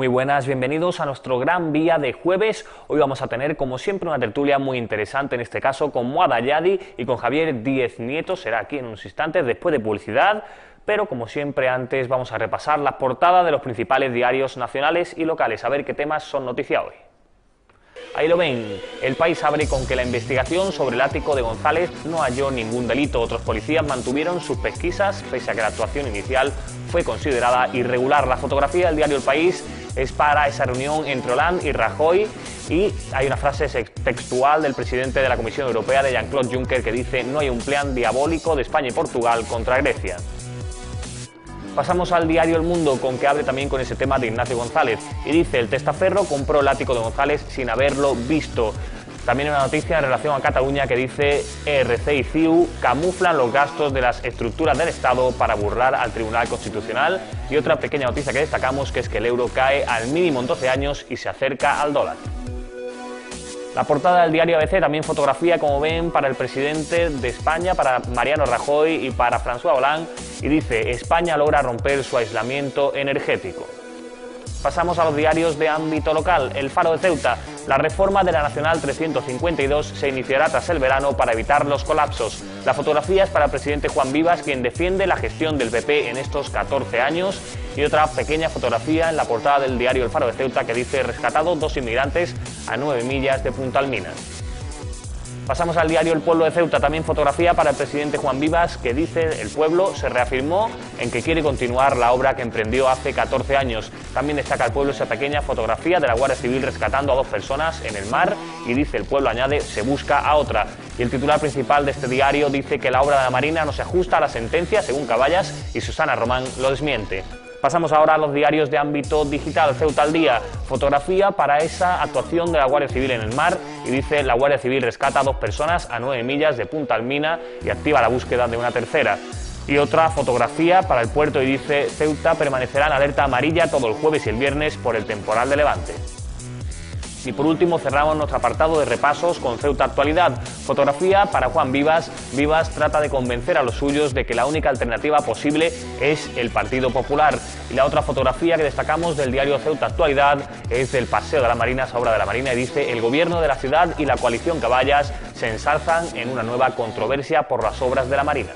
Muy buenas, bienvenidos a nuestro Gran Vía de jueves. Hoy vamos a tener, como siempre, una tertulia muy interesante, en este caso con Muad Ayadi y con Javier Díez Nieto. Será aquí en unos instantes, después de publicidad. Pero, como siempre, antes vamos a repasar las portadas de los principales diarios nacionales y locales, a ver qué temas son noticia hoy. Ahí lo ven, El País abre con que la investigación sobre el ático de González no halló ningún delito. Otros policías mantuvieron sus pesquisas, pese a que la actuación inicial fue considerada irregular. La fotografía del diario El País es para esa reunión entre Hollande y Rajoy, y hay una frase textual del presidente de la Comisión Europea, de Jean-Claude Juncker, que dice: no hay un plan diabólico de España y Portugal contra Grecia. Pasamos al diario El Mundo, con que abre también con ese tema de Ignacio González, y dice: el testaferro compró el ático de González sin haberlo visto. También hay una noticia en relación a Cataluña que dice: ERC y CiU camuflan los gastos de las estructuras del Estado para burlar al Tribunal Constitucional. Y otra pequeña noticia que destacamos, que es que el euro cae al mínimo en 12 años y se acerca al dólar. La portada del diario ABC también fotografía, como ven, para el presidente de España, para Mariano Rajoy y para François Hollande, y dice: España logra romper su aislamiento energético. Pasamos a los diarios de ámbito local. El Faro de Ceuta: la reforma de la Nacional 352 se iniciará tras el verano para evitar los colapsos. La fotografía es para el presidente Juan Vivas, quien defiende la gestión del PP en estos 14 años. Y otra pequeña fotografía en la portada del diario El Faro de Ceuta, que dice: rescatados 2 inmigrantes a 9 millas de Punta Alminas. Pasamos al diario El Pueblo de Ceuta, también fotografía para el presidente Juan Vivas, que dice: el pueblo se reafirmó en que quiere continuar la obra que emprendió hace 14 años. También destaca El Pueblo esa pequeña fotografía de la Guardia Civil rescatando a 2 personas en el mar, y dice El Pueblo, añade: se busca a otra. Y el titular principal de este diario dice que la obra de la Marina no se ajusta a la sentencia, según Caballas, y Susana Román lo desmiente. Pasamos ahora a los diarios de ámbito digital. Ceuta al Día, fotografía para esa actuación de la Guardia Civil en el mar, y dice: la Guardia Civil rescata a 2 personas a 9 millas de Punta Almina y activa la búsqueda de una tercera. Y otra fotografía para el puerto, y dice: Ceuta permanecerá en alerta amarilla todo el jueves y el viernes por el temporal de Levante. Y por último cerramos nuestro apartado de repasos con Ceuta Actualidad. Fotografía para Juan Vivas. Vivas trata de convencer a los suyos de que la única alternativa posible es el Partido Popular. Y la otra fotografía que destacamos del diario Ceuta Actualidad es del Paseo de la Marina, esa obra de la Marina, y dice: el gobierno de la ciudad y la coalición Caballas se ensalzan en una nueva controversia por las obras de la Marina.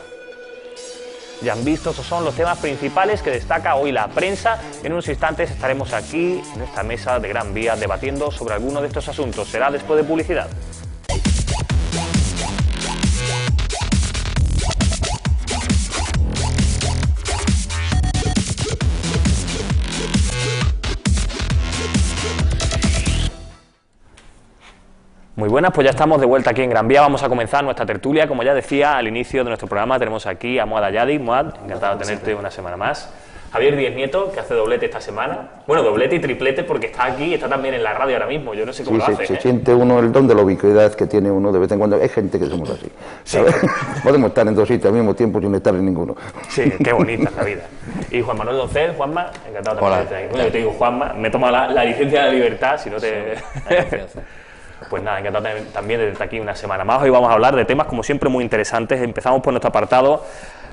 Ya han visto, esos son los temas principales que destaca hoy la prensa. En unos instantes estaremos aquí, en esta mesa de Gran Vía, debatiendo sobre alguno de estos asuntos. Será después de publicidad. Muy buenas, pues ya estamos de vuelta aquí en Gran Vía. Vamos a comenzar nuestra tertulia. Como ya decía al inicio de nuestro programa, tenemos aquí a Muad Ayadi. Muad, encantado de tenerte una semana más. Javier Díez Nieto, que hace doblete esta semana. Bueno, doblete y triplete, porque está aquí y está también en la radio ahora mismo. Yo no sé cómo lo hace. Se siente uno el don de la ubicuidad que tiene uno de vez en cuando. Hay gente que somos así. Sí. Podemos estar en 2 sitios al mismo tiempo sin estar en ninguno. Sí, qué bonita es la vida. Y Juan Manuel Doncel, Juanma, encantado también de estar aquí. Bueno, yo te digo Juanma, me he tomado la licencia de la libertad, si no te... Pues nada, encantado también de estar aquí una semana más. Hoy vamos a hablar de temas, como siempre, muy interesantes. Empezamos por nuestro apartado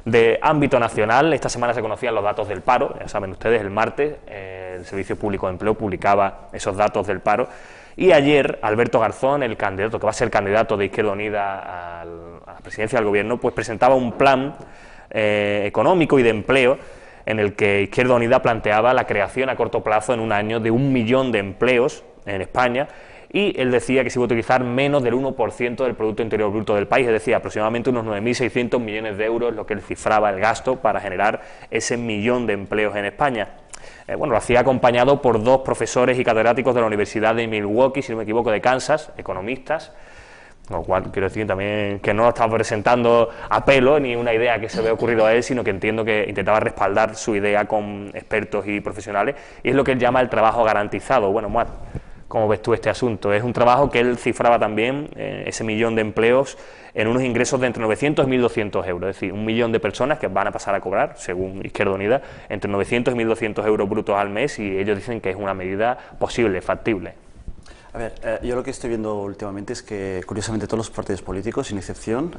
de ámbito nacional. Esta semana se conocían los datos del paro. Ya saben ustedes, el martes el Servicio Público de Empleo publicaba esos datos del paro. Y ayer Alberto Garzón, el candidato, que va a ser candidato de Izquierda Unida a la presidencia del Gobierno, pues presentaba un plan económico y de empleo en el que Izquierda Unida planteaba la creación a corto plazo, en un año, de 1 millón de empleos en España. Y él decía que se iba a utilizar menos del 1% del Producto Interior Bruto del país, es decir, aproximadamente unos 9.600 millones de euros, lo que él cifraba el gasto para generar ese 1 millón de empleos en España. Bueno, lo hacía acompañado por 2 profesores y catedráticos de la Universidad de Milwaukee, si no me equivoco, de Kansas, economistas, con lo cual quiero decir también que no lo estaba presentando a pelo ni una idea que se le había ocurrido a él, sino que entiendo que intentaba respaldar su idea con expertos y profesionales, y es lo que él llama el trabajo garantizado. Bueno, Muad, ¿cómo ves tú este asunto? Es un trabajo que él cifraba también, ese 1 millón de empleos, en unos ingresos de entre 900 y 1.200 euros, es decir, 1 millón de personas que van a pasar a cobrar, según Izquierda Unida, entre 900 y 1.200 euros brutos al mes, y ellos dicen que es una medida posible, factible. A ver, yo lo que estoy viendo últimamente es que, curiosamente, todos los partidos políticos, sin excepción,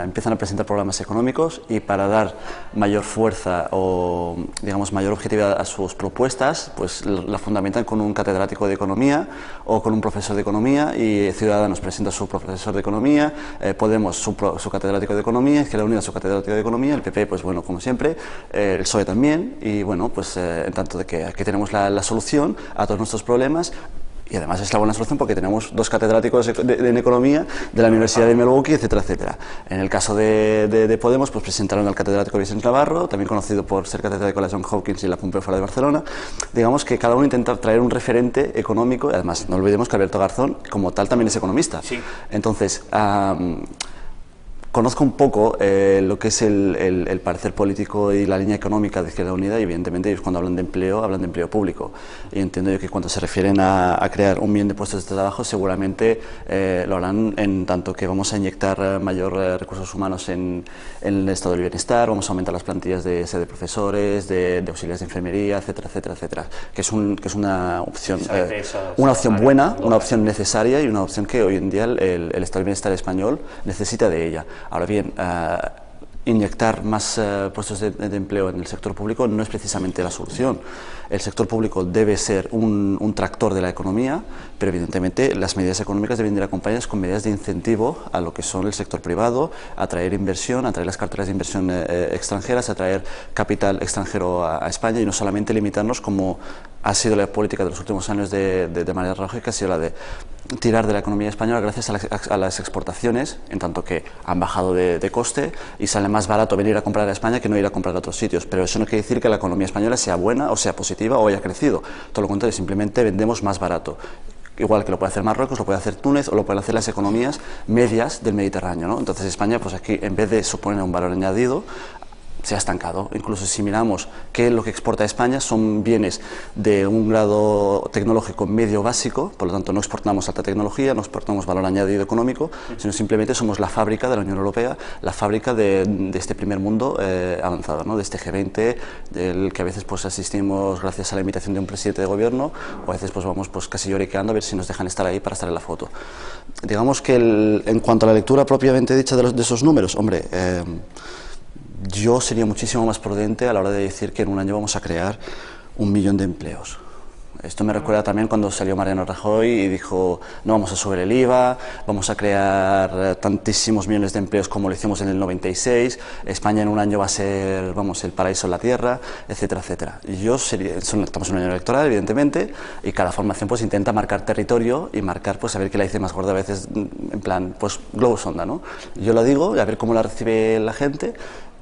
empiezan a presentar programas económicos y para dar mayor fuerza o, digamos, mayor objetividad a sus propuestas, pues la fundamentan con un catedrático de economía o con un profesor de economía, y Ciudadanos presenta a su profesor de economía, Podemos su catedrático de economía, Izquierda Unida su catedrático de economía, el PP, pues bueno, como siempre, el PSOE también, y bueno, pues en tanto de que aquí tenemos la solución a todos nuestros problemas. Y además es la buena solución porque tenemos dos catedráticos en economía de la Universidad de Milwaukee, etcétera, etcétera. En el caso de Podemos, pues presentaron al catedrático Vicente Navarro, también conocido por ser catedrático de la Johns Hopkins y la Pompeu Fabra de Barcelona. Digamos que cada uno intenta traer un referente económico, y además no olvidemos que Alberto Garzón, como tal, también es economista. Sí. Entonces, conozco un poco lo que es el parecer político y la línea económica de Izquierda Unida, y evidentemente ellos cuando hablan de empleo público. Y entiendo yo que cuando se refieren a crear un millón de puestos de trabajo, seguramente lo harán en tanto que vamos a inyectar mayor recursos humanos en el estado del bienestar, vamos a aumentar las plantillas de profesores, de auxiliares de enfermería, etcétera, etcétera, etcétera. Que es una opción buena, una opción necesaria y una opción que hoy en día el estado del bienestar español necesita de ella. Ahora bien, inyectar más puestos de empleo en el sector público no es precisamente la solución. El sector público debe ser un tractor de la economía, pero evidentemente las medidas económicas deben ir acompañadas con medidas de incentivo a lo que son el sector privado, atraer inversión, atraer las carteras de inversión extranjeras, atraer capital extranjero a España, y no solamente limitarnos, como ha sido la política de los últimos años de manera lógica, ha sido la de tirar de la economía española gracias a las exportaciones, en tanto que han bajado de coste y sale más barato venir a comprar a España que no ir a comprar a otros sitios. Pero eso no quiere decir que la economía española sea buena o sea positiva o haya crecido. Todo lo contrario, simplemente vendemos más barato. Igual que lo puede hacer Marruecos, lo puede hacer Túnez o lo pueden hacer las economías medias del Mediterráneo, ¿no? Entonces España, pues aquí, en vez de suponer un valor añadido, se ha estancado. Incluso si miramos qué es lo que exporta España, son bienes de un grado tecnológico medio básico, por lo tanto no exportamos alta tecnología, no exportamos valor añadido económico, sino simplemente somos la fábrica de la Unión Europea, la fábrica de este primer mundo avanzado, ¿no? De este G20, del que a veces pues asistimos gracias a la invitación de un presidente de gobierno, o a veces pues vamos pues casi lloriqueando a ver si nos dejan estar ahí para estar en la foto. Digamos que en cuanto a la lectura propiamente dicha de esos números, hombre, yo sería muchísimo más prudente a la hora de decir que en un año vamos a crear 1 millón de empleos. Esto me recuerda también cuando salió Mariano Rajoy y dijo: no vamos a subir el IVA, vamos a crear tantísimos millones de empleos como lo hicimos en el 96, España en un año va a ser, vamos, el paraíso en la tierra, etcétera, etcétera. Estamos en un año electoral, evidentemente, y cada formación pues intenta marcar territorio y marcar, pues a ver qué la dice más gorda a veces, en plan, pues globo sonda, ¿no? Yo lo digo, a ver cómo la recibe la gente.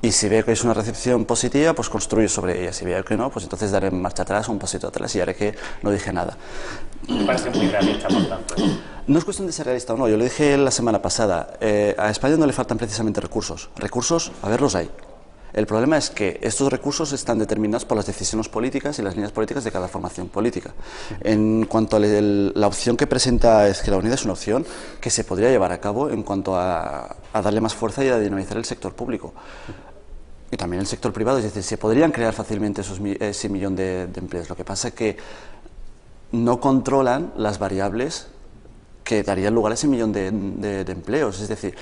Y si veo que es una recepción positiva, pues construyo sobre ella. Si veo que no, pues entonces daré marcha atrás o un pasito atrás y haré que no dije nada. Me parece muy realista, por tanto. No es cuestión de ser realista o no, yo lo dije la semana pasada. A España no le faltan precisamente recursos. Recursos, a verlos hay. El problema es que estos recursos están determinados por las decisiones políticas y las líneas políticas de cada formación política. En cuanto a la opción que presenta Izquierda Unida, es una opción que se podría llevar a cabo en cuanto a darle más fuerza y a dinamizar el sector público. Y también el sector privado, es decir, se podrían crear fácilmente ese millón de empleos. Lo que pasa es que no controlan las variables que darían lugar a ese millón de empleos. Es decir,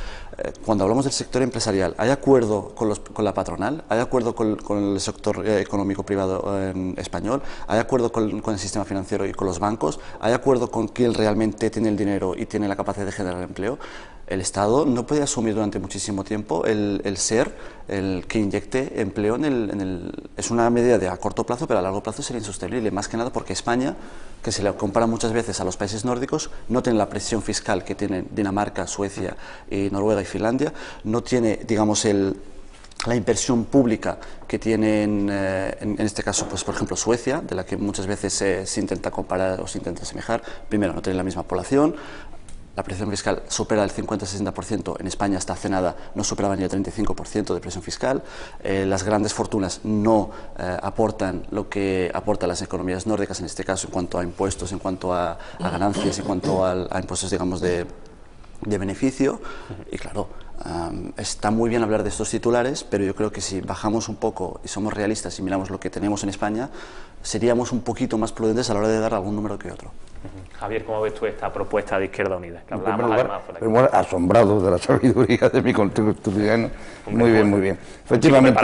cuando hablamos del sector empresarial, ¿hay acuerdo con la patronal? ¿Hay acuerdo con el sector económico privado español? ¿Hay acuerdo con el sistema financiero y con los bancos? ¿Hay acuerdo con quien realmente tiene el dinero y tiene la capacidad de generar empleo? El Estado no puede asumir durante muchísimo tiempo el que inyecte empleo es una medida de a corto plazo, pero a largo plazo sería insostenible, más que nada porque España, que se le compara muchas veces a los países nórdicos, no tiene la presión fiscal que tienen Dinamarca, Suecia, y Noruega y Finlandia, no tiene, digamos, la inversión pública que tienen, en este caso, pues por ejemplo, Suecia, de la que muchas veces se intenta comparar o se intenta asemejar. Primero, no tiene la misma población. La presión fiscal supera el 50-60%, en España hasta hace nada no superaba ni el 35% de presión fiscal. Las grandes fortunas no aportan lo que aportan las economías nórdicas, en este caso en cuanto a impuestos, en cuanto a ganancias, en cuanto a impuestos, digamos, de beneficio. Y claro, está muy bien hablar de estos titulares, pero yo creo que si bajamos un poco y somos realistas y miramos lo que tenemos en España, seríamos un poquito más prudentes a la hora de dar algún número que otro. Javier, ¿cómo ves tú esta propuesta de Izquierda Unida? Que En primer hablábamos lugar, además por aquí. asombrado de la sabiduría de mi contertulio. Muy bien, muy bien. Efectivamente,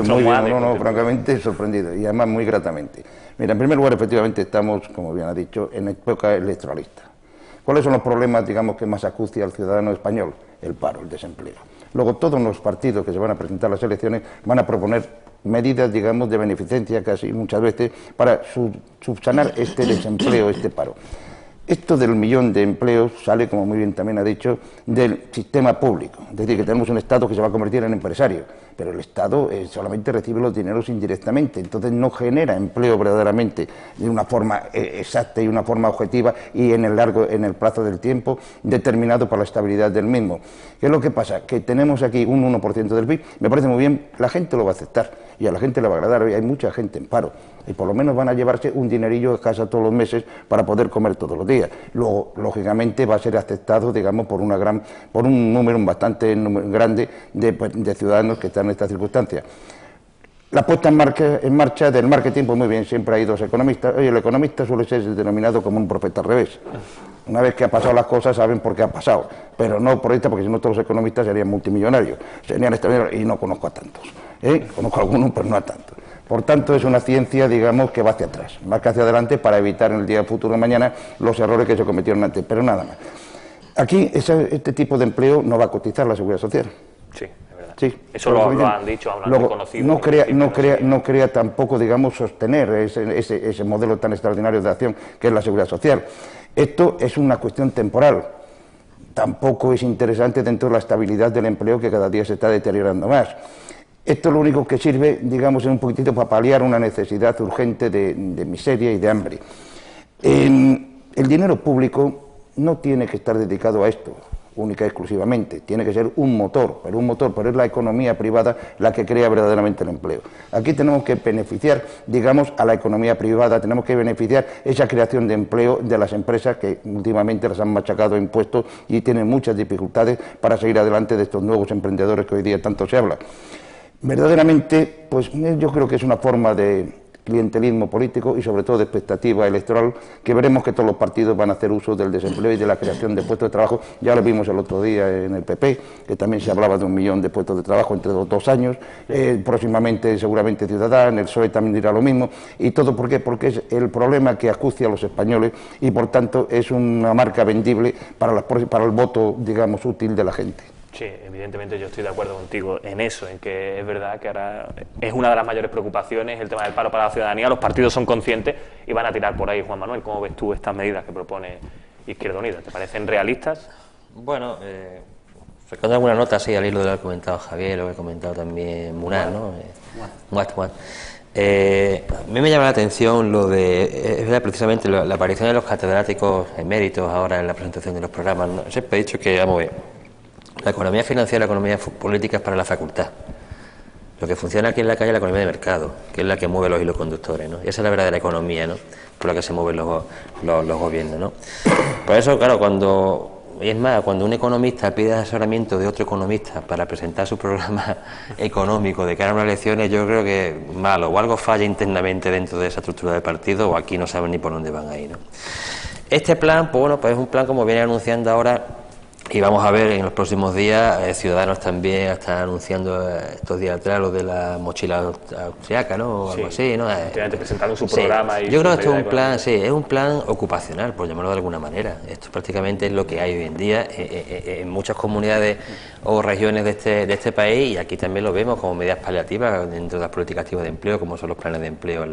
muy bien, francamente sorprendido y además muy gratamente. Mira, en primer lugar, efectivamente estamos, como bien ha dicho, en época electoralista. ¿Cuáles son los problemas, digamos, que más acucia al ciudadano español? El paro, el desempleo. Luego, todos los partidos que se van a presentar a las elecciones van a proponer medidas, digamos, de beneficencia casi muchas veces para subsanar este desempleo, este paro. Esto del 1 millón de empleos sale, como muy bien también ha dicho, del sistema público. Es decir, que tenemos un Estado que se va a convertir en empresario, pero el Estado solamente recibe los dineros indirectamente, entonces no genera empleo verdaderamente de una forma exacta y una forma objetiva y en el plazo del tiempo determinado para la estabilidad del mismo. ¿Qué es lo que pasa? Que tenemos aquí un 1% del PIB, me parece muy bien, la gente lo va a aceptar y a la gente le va a agradar. Hoy hay mucha gente en paro y por lo menos van a llevarse un dinerillo a casa todos los meses para poder comer todos los días. Luego, lógicamente, va a ser aceptado, digamos, por un número bastante grande de ciudadanos que están en estas circunstancias. La puesta en marcha del marketing, pues muy bien, siempre hay dos economistas. Oye, el economista suele ser denominado como un profeta al revés. Una vez que ha pasado las cosas, saben por qué ha pasado, pero no por esta, porque si no todos los economistas serían multimillonarios, serían extraordinarios, y no conozco a tantos. Conozco a algunos, pero no a tantos. Por tanto, es una ciencia, digamos, que va hacia atrás, más que hacia adelante para evitar en el día futuro de mañana los errores que se cometieron antes, pero nada más. Aquí, este tipo de empleo no va a cotizar la Seguridad Social. Sí, es verdad. Sí, eso lo han dicho, lo han reconocido. No crea tampoco, digamos, sostener ese modelo tan extraordinario de acción que es la Seguridad Social. Esto es una cuestión temporal. Tampoco es interesante dentro de la estabilidad del empleo que cada día se está deteriorando más. Esto es lo único que sirve, digamos, en un poquitito para paliar una necesidad urgente de miseria y de hambre. El dinero público no tiene que estar dedicado a esto, única y exclusivamente. Tiene que ser un motor, pero es la economía privada la que crea verdaderamente el empleo. Aquí tenemos que beneficiar, digamos, a la economía privada, tenemos que beneficiar esa creación de empleo de las empresas que últimamente las han machacado a impuestos y tienen muchas dificultades para seguir adelante de estos nuevos emprendedores que hoy día tanto se habla. Verdaderamente, pues yo creo que es una forma de clientelismo político y sobre todo de expectativa electoral, que veremos que todos los partidos van a hacer uso del desempleo y de la creación de puestos de trabajo. Ya lo vimos el otro día en el PP, que también se hablaba de 1 millón de puestos de trabajo entre los 2 años, próximamente seguramente Ciudadanos, el PSOE también dirá lo mismo, y todo ¿por qué? Porque es el problema que acucia a los españoles y por tanto es una marca vendible para el voto, digamos, útil de la gente. Sí, evidentemente yo estoy de acuerdo contigo en eso, en que es verdad que ahora es una de las mayores preocupaciones el tema del paro para la ciudadanía. Los partidos son conscientes y van a tirar por ahí. Juan Manuel, ¿cómo ves tú estas medidas que propone Izquierda Unida? ¿Te parecen realistas? Bueno, sacando alguna nota así al hilo de lo que ha comentado Javier, lo que ha comentado también Munar, ¿no? A mí me llama la atención lo de, es verdad, precisamente la aparición de los catedráticos eméritos ahora en la presentación de los programas, ¿no? Siempre he dicho que, vamos a ver, la economía financiera, la economía política es para la facultad. Lo que funciona aquí en la calle es la economía de mercado, que es la que mueve los hilos conductores, ¿no? Y esa es la verdadera economía, ¿no? Por la que se mueven los gobiernos, ¿no? Por eso, claro, cuando un economista pide asesoramiento de otro economista para presentar su programa económico de cara a unas elecciones, yo creo que es malo, o algo falla internamente dentro de esa estructura de partido, o aquí no saben ni por dónde van a ir, ¿no? Este plan, pues bueno, pues es un plan como viene anunciando ahora. Y vamos a ver en los próximos días, Ciudadanos también está anunciando estos días atrás lo de la mochila austriaca, ¿no? O algo así, ¿no? Presentando su programa. Y yo creo que esto es un plan, es un plan ocupacional, por llamarlo de alguna manera. Esto prácticamente es lo que hay hoy en día en muchas comunidades o regiones de este país, y aquí también lo vemos como medidas paliativas dentro de las políticas activas de empleo, como son los planes de empleo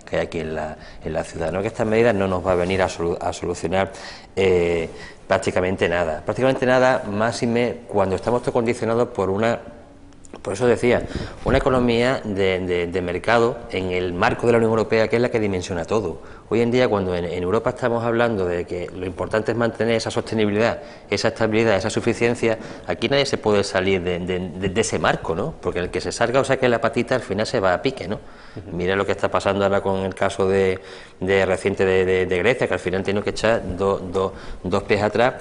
que hay aquí en la ciudad. No que estas medidas no nos va a venir a solucionar prácticamente nada, máxime cuando estamos todo condicionados por eso decía, una economía de mercado en el marco de la Unión Europea, que es la que dimensiona todo. Hoy en día, cuando en Europa estamos hablando de que lo importante es mantener esa sostenibilidad, esa estabilidad, esa suficiencia, aquí nadie se puede salir de ese marco, ¿no? Porque el que se salga o saque la patita al final se va a pique, ¿no? Mira lo que está pasando ahora con el caso reciente de Grecia, que al final tiene que echar dos pies atrás.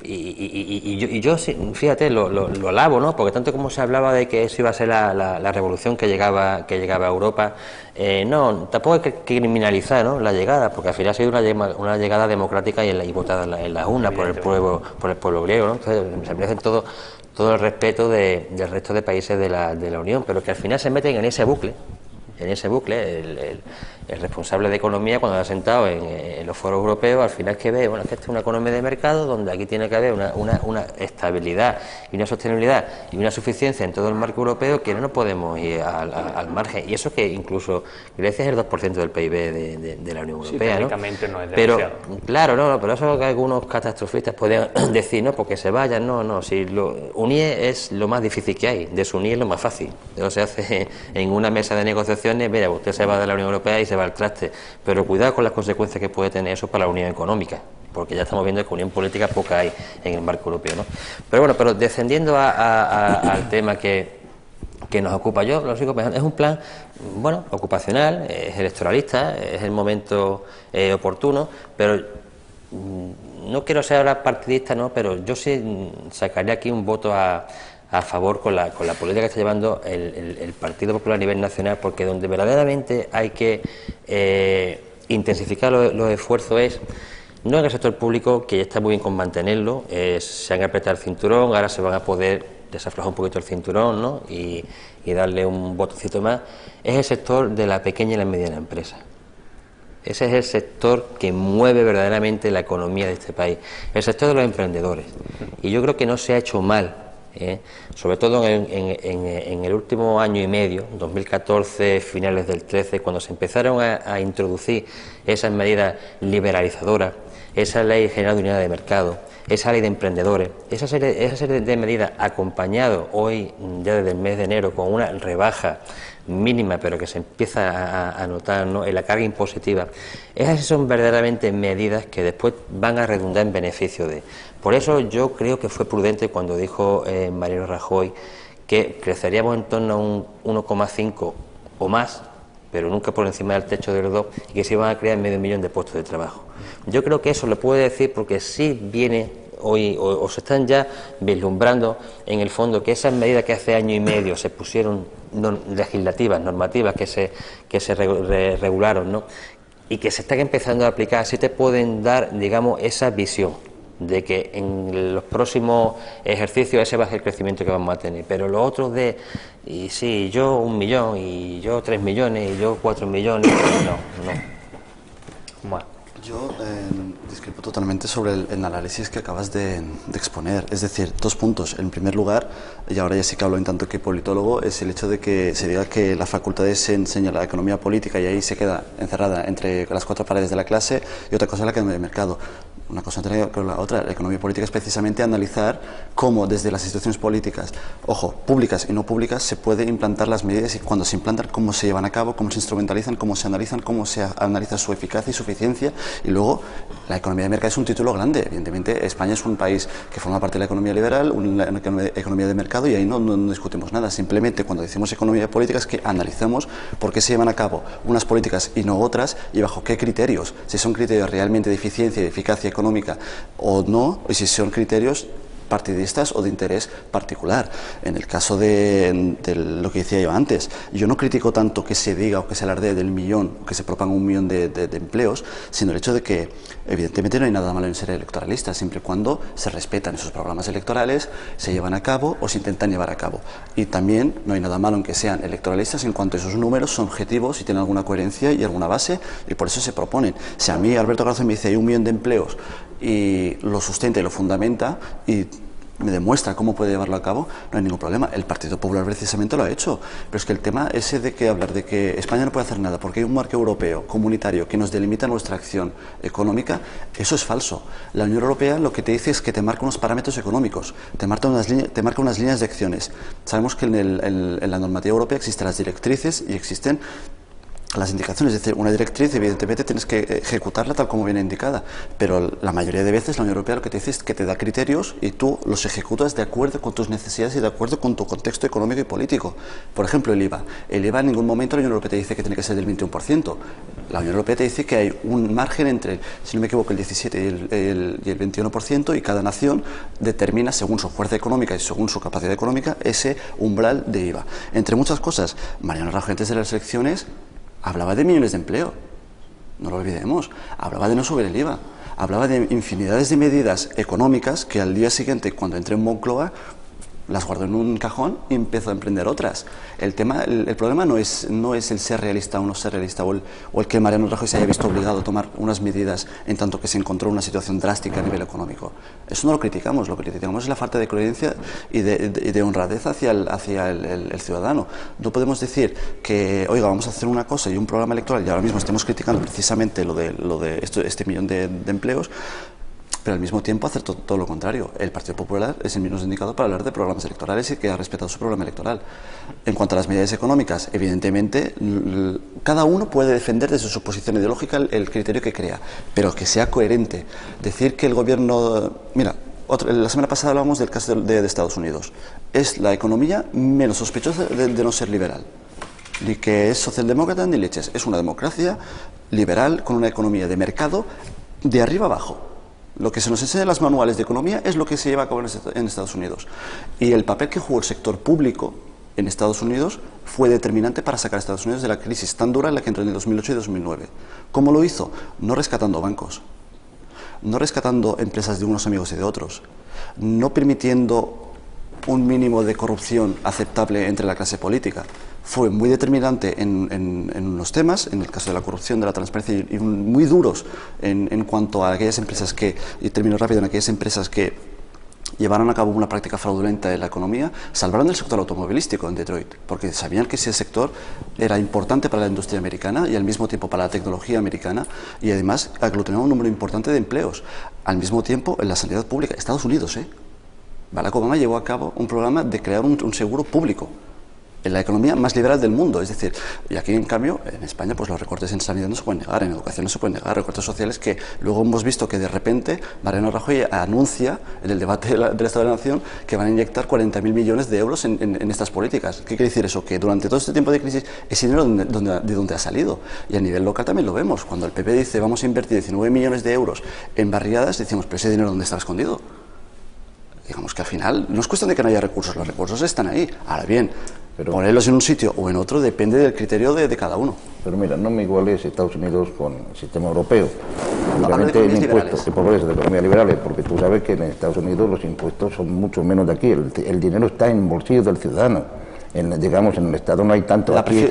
y yo fíjate, lo alabo, ¿no? Porque tanto como se hablaba de que eso iba a ser la revolución que llegaba a Europa, no, tampoco hay que criminalizar, ¿no?, la llegada, porque al final ha sido una llegada democrática y votada en las urnas por el pueblo griego, ¿no? Entonces se merecen todo el respeto del resto de países de la Unión, pero que al final se meten en ese bucle. El responsable de economía, cuando ha sentado en los foros europeos, al final que ve, bueno, que esto es una economía de mercado donde aquí tiene que haber una estabilidad y una sostenibilidad y una suficiencia en todo el marco europeo, que no nos podemos ir al margen. Y eso que incluso Grecia es el 2% del PIB de la Unión Europea, técnicamente no es demasiado. Pero, claro, pero eso que algunos catastrofistas pueden decir, no, porque se vayan, no, si unir es lo más difícil que hay, desunir es lo más fácil. Eso se hace en una mesa de negociaciones, mira, usted se va de la Unión Europea y se va al traste, pero cuidado con las consecuencias que puede tener eso para la unión económica, porque ya estamos viendo que unión política poca hay en el marco europeo, ¿no? Pero bueno, descendiendo al tema que nos ocupa, yo lo sigo pensando, es un plan, bueno, ocupacional, es electoralista, es el momento oportuno, pero no quiero ser ahora partidista, ¿no?, pero yo sí sacaría aquí un voto a favor con la política que está llevando el Partido Popular a nivel nacional, porque donde verdaderamente hay que intensificar los esfuerzos es no en el sector público, que ya está muy bien con mantenerlo, se han apretado el cinturón, ahora se van a poder desaflojar un poquito el cinturón, ¿no?, y darle un botocito más, es el sector de la pequeña y la mediana empresa. Ese es el sector que mueve verdaderamente la economía de este país, el sector de los emprendedores, y yo creo que no se ha hecho mal. Sobre todo en el último año y medio, 2014, finales del 13, cuando se empezaron a introducir esas medidas liberalizadoras, esa ley general de unidad de mercado, esa ley de emprendedores, esa serie de medidas acompañado hoy, ya desde el mes de enero, con una rebaja mínima, pero que se empieza a notar, ¿no?, en la carga impositiva, esas son verdaderamente medidas que después van a redundar en beneficio de... Por eso yo creo que fue prudente cuando dijo Mariano Rajoy que creceríamos en torno a un 1,5 o más, pero nunca por encima del techo de los 2, y que se iban a crear 500.000 de puestos de trabajo. Yo creo que eso lo puedo decir porque sí viene hoy, o se están ya vislumbrando en el fondo que esas medidas que hace año y medio se pusieron legislativas, normativas, que se regularon, ¿no?, y que se están empezando a aplicar, sí te pueden dar, digamos, esa visión de que en los próximos ejercicios ese va a ser el crecimiento que vamos a tener, pero los otros y sí, yo 1 millón, y yo 3 millones, y yo 4 millones, no. Bueno. Yo discrepo totalmente sobre el análisis que acabas de exponer. Es decir, 2 puntos. En primer lugar, y ahora ya sí que hablo en tanto que politólogo, es el hecho de que se diga que las facultades se enseña la economía política y ahí se queda encerrada entre las 4 paredes de la clase, y otra cosa es la economía de mercado. Una cosa entre la otra. La economía política es precisamente analizar cómo desde las instituciones políticas, ojo, públicas y no públicas, se puede implantar las medidas, y cuando se implantan, cómo se llevan a cabo, cómo se instrumentalizan, cómo se analizan, cómo se analiza su eficacia y su eficiencia. Y luego, la economía de mercado es un título grande. Evidentemente, España es un país que forma parte de la economía liberal, una economía de mercado, y ahí no discutimos nada. Simplemente, cuando decimos economía política, es que analicemos por qué se llevan a cabo unas políticas y no otras, y bajo qué criterios. Si son criterios realmente de eficiencia y de eficacia económica o no, y si son criterios partidistas o de interés particular. En el caso de lo que decía yo antes, yo no critico tanto que se diga o que se alardee del millón, o que se proponga 1 millón de empleos, sino el hecho de que evidentemente no hay nada malo en ser electoralista, siempre y cuando se respetan esos programas electorales, se llevan a cabo o se intentan llevar a cabo. Y también no hay nada malo en que sean electoralistas en cuanto a esos números son objetivos y tienen alguna coherencia y alguna base, y por eso se proponen. Si a mí Alberto Garzón me dice hay 1 millón de empleos y lo sustenta y lo fundamenta y me demuestra cómo puede llevarlo a cabo, no hay ningún problema. El Partido Popular precisamente lo ha hecho, pero es que el tema ese de que hablar de que España no puede hacer nada porque hay un marco europeo comunitario que nos delimita nuestra acción económica, eso es falso. La Unión Europea lo que te dice es que te marca unos parámetros económicos, te marca unas líneas de acciones. Sabemos que en la normativa europea existen las directrices y existen las indicaciones, es decir, una directriz evidentemente tienes que ejecutarla tal como viene indicada, pero la mayoría de veces la Unión Europea lo que te dice es que te da criterios y tú los ejecutas de acuerdo con tus necesidades y de acuerdo con tu contexto económico y político. Por ejemplo, el IVA. El IVA en ningún momento la Unión Europea te dice que tiene que ser del 21%. La Unión Europea te dice que hay un margen entre, si no me equivoco, el 17 y el 21%, y cada nación determina, según su fuerza económica y según su capacidad económica, ese umbral de IVA. Entre muchas cosas, Mariano Rajoy antes de las elecciones hablaba de millones de empleo, no lo olvidemos, hablaba de no subir el IVA, hablaba de infinidades de medidas económicas que al día siguiente, cuando entré en Moncloa, las guardó en un cajón y empezó a emprender otras. El problema no es el ser realista o no ser realista, o el que Mariano Rajoy se haya visto obligado a tomar unas medidas en tanto que se encontró una situación drástica a nivel económico. Eso no lo criticamos es la falta de coherencia y de honradez hacia el ciudadano. No podemos decir que, oiga, vamos a hacer una cosa y un programa electoral, y ahora mismo estemos criticando precisamente lo de este millón de empleos, pero al mismo tiempo hacer todo lo contrario. El Partido Popular es el menos indicado para hablar de programas electorales y que ha respetado su programa electoral. En cuanto a las medidas económicas, evidentemente, cada uno puede defender desde su posición ideológica el criterio que crea, pero que sea coherente. Decir que el gobierno... Mira, la semana pasada hablábamos del caso de Estados Unidos. Es la economía menos sospechosa de no ser liberal. Ni que es socialdemócrata ni leches. Es una democracia liberal con una economía de mercado de arriba abajo. Lo que se nos enseña en los manuales de economía es lo que se lleva a cabo en Estados Unidos. Y el papel que jugó el sector público en Estados Unidos fue determinante para sacar a Estados Unidos de la crisis tan dura en la que entró en el 2008 y 2009. ¿Cómo lo hizo? No rescatando bancos, no rescatando empresas de unos amigos y de otros, no permitiendo un mínimo de corrupción aceptable entre la clase política. Fue muy determinante en unos temas, en el caso de la corrupción, de la transparencia, y muy duros en cuanto a aquellas empresas y termino rápido, en aquellas empresas que llevaron a cabo una práctica fraudulenta en la economía. Salvaron el sector automovilístico en Detroit, porque sabían que ese sector era importante para la industria americana y al mismo tiempo para la tecnología americana, y además aglutinaba un número importante de empleos. Al mismo tiempo, en la sanidad pública, Estados Unidos, Barack Obama llevó a cabo un programa de crear un seguro público en la economía más liberal del mundo, es decir, y aquí en cambio, en España, pues los recortes en sanidad no se pueden negar, en educación no se pueden negar, recortes sociales que luego hemos visto que de repente Mariano Rajoy anuncia en el debate del Estado de la Nación que van a inyectar 40.000 millones de euros en estas políticas. ¿Qué quiere decir eso? Que durante todo este tiempo de crisis ese dinero de dónde ha salido, y a nivel local también lo vemos. Cuando el PP dice vamos a invertir 19 millones de euros en barriadas, decimos, pero ese dinero ¿dónde está escondido? Digamos que al final no es cuestión de que no haya recursos, los recursos están ahí. Ahora bien, ponerlos en un sitio o en otro depende del criterio de cada uno. Pero mira, no me iguales Estados Unidos con el sistema europeo. Obviamente en impuestos, de economías liberales, porque tú sabes que en Estados Unidos los impuestos son mucho menos de aquí. El dinero está en bolsillos del ciudadano. Digamos, en el Estado no hay tanto. Aquí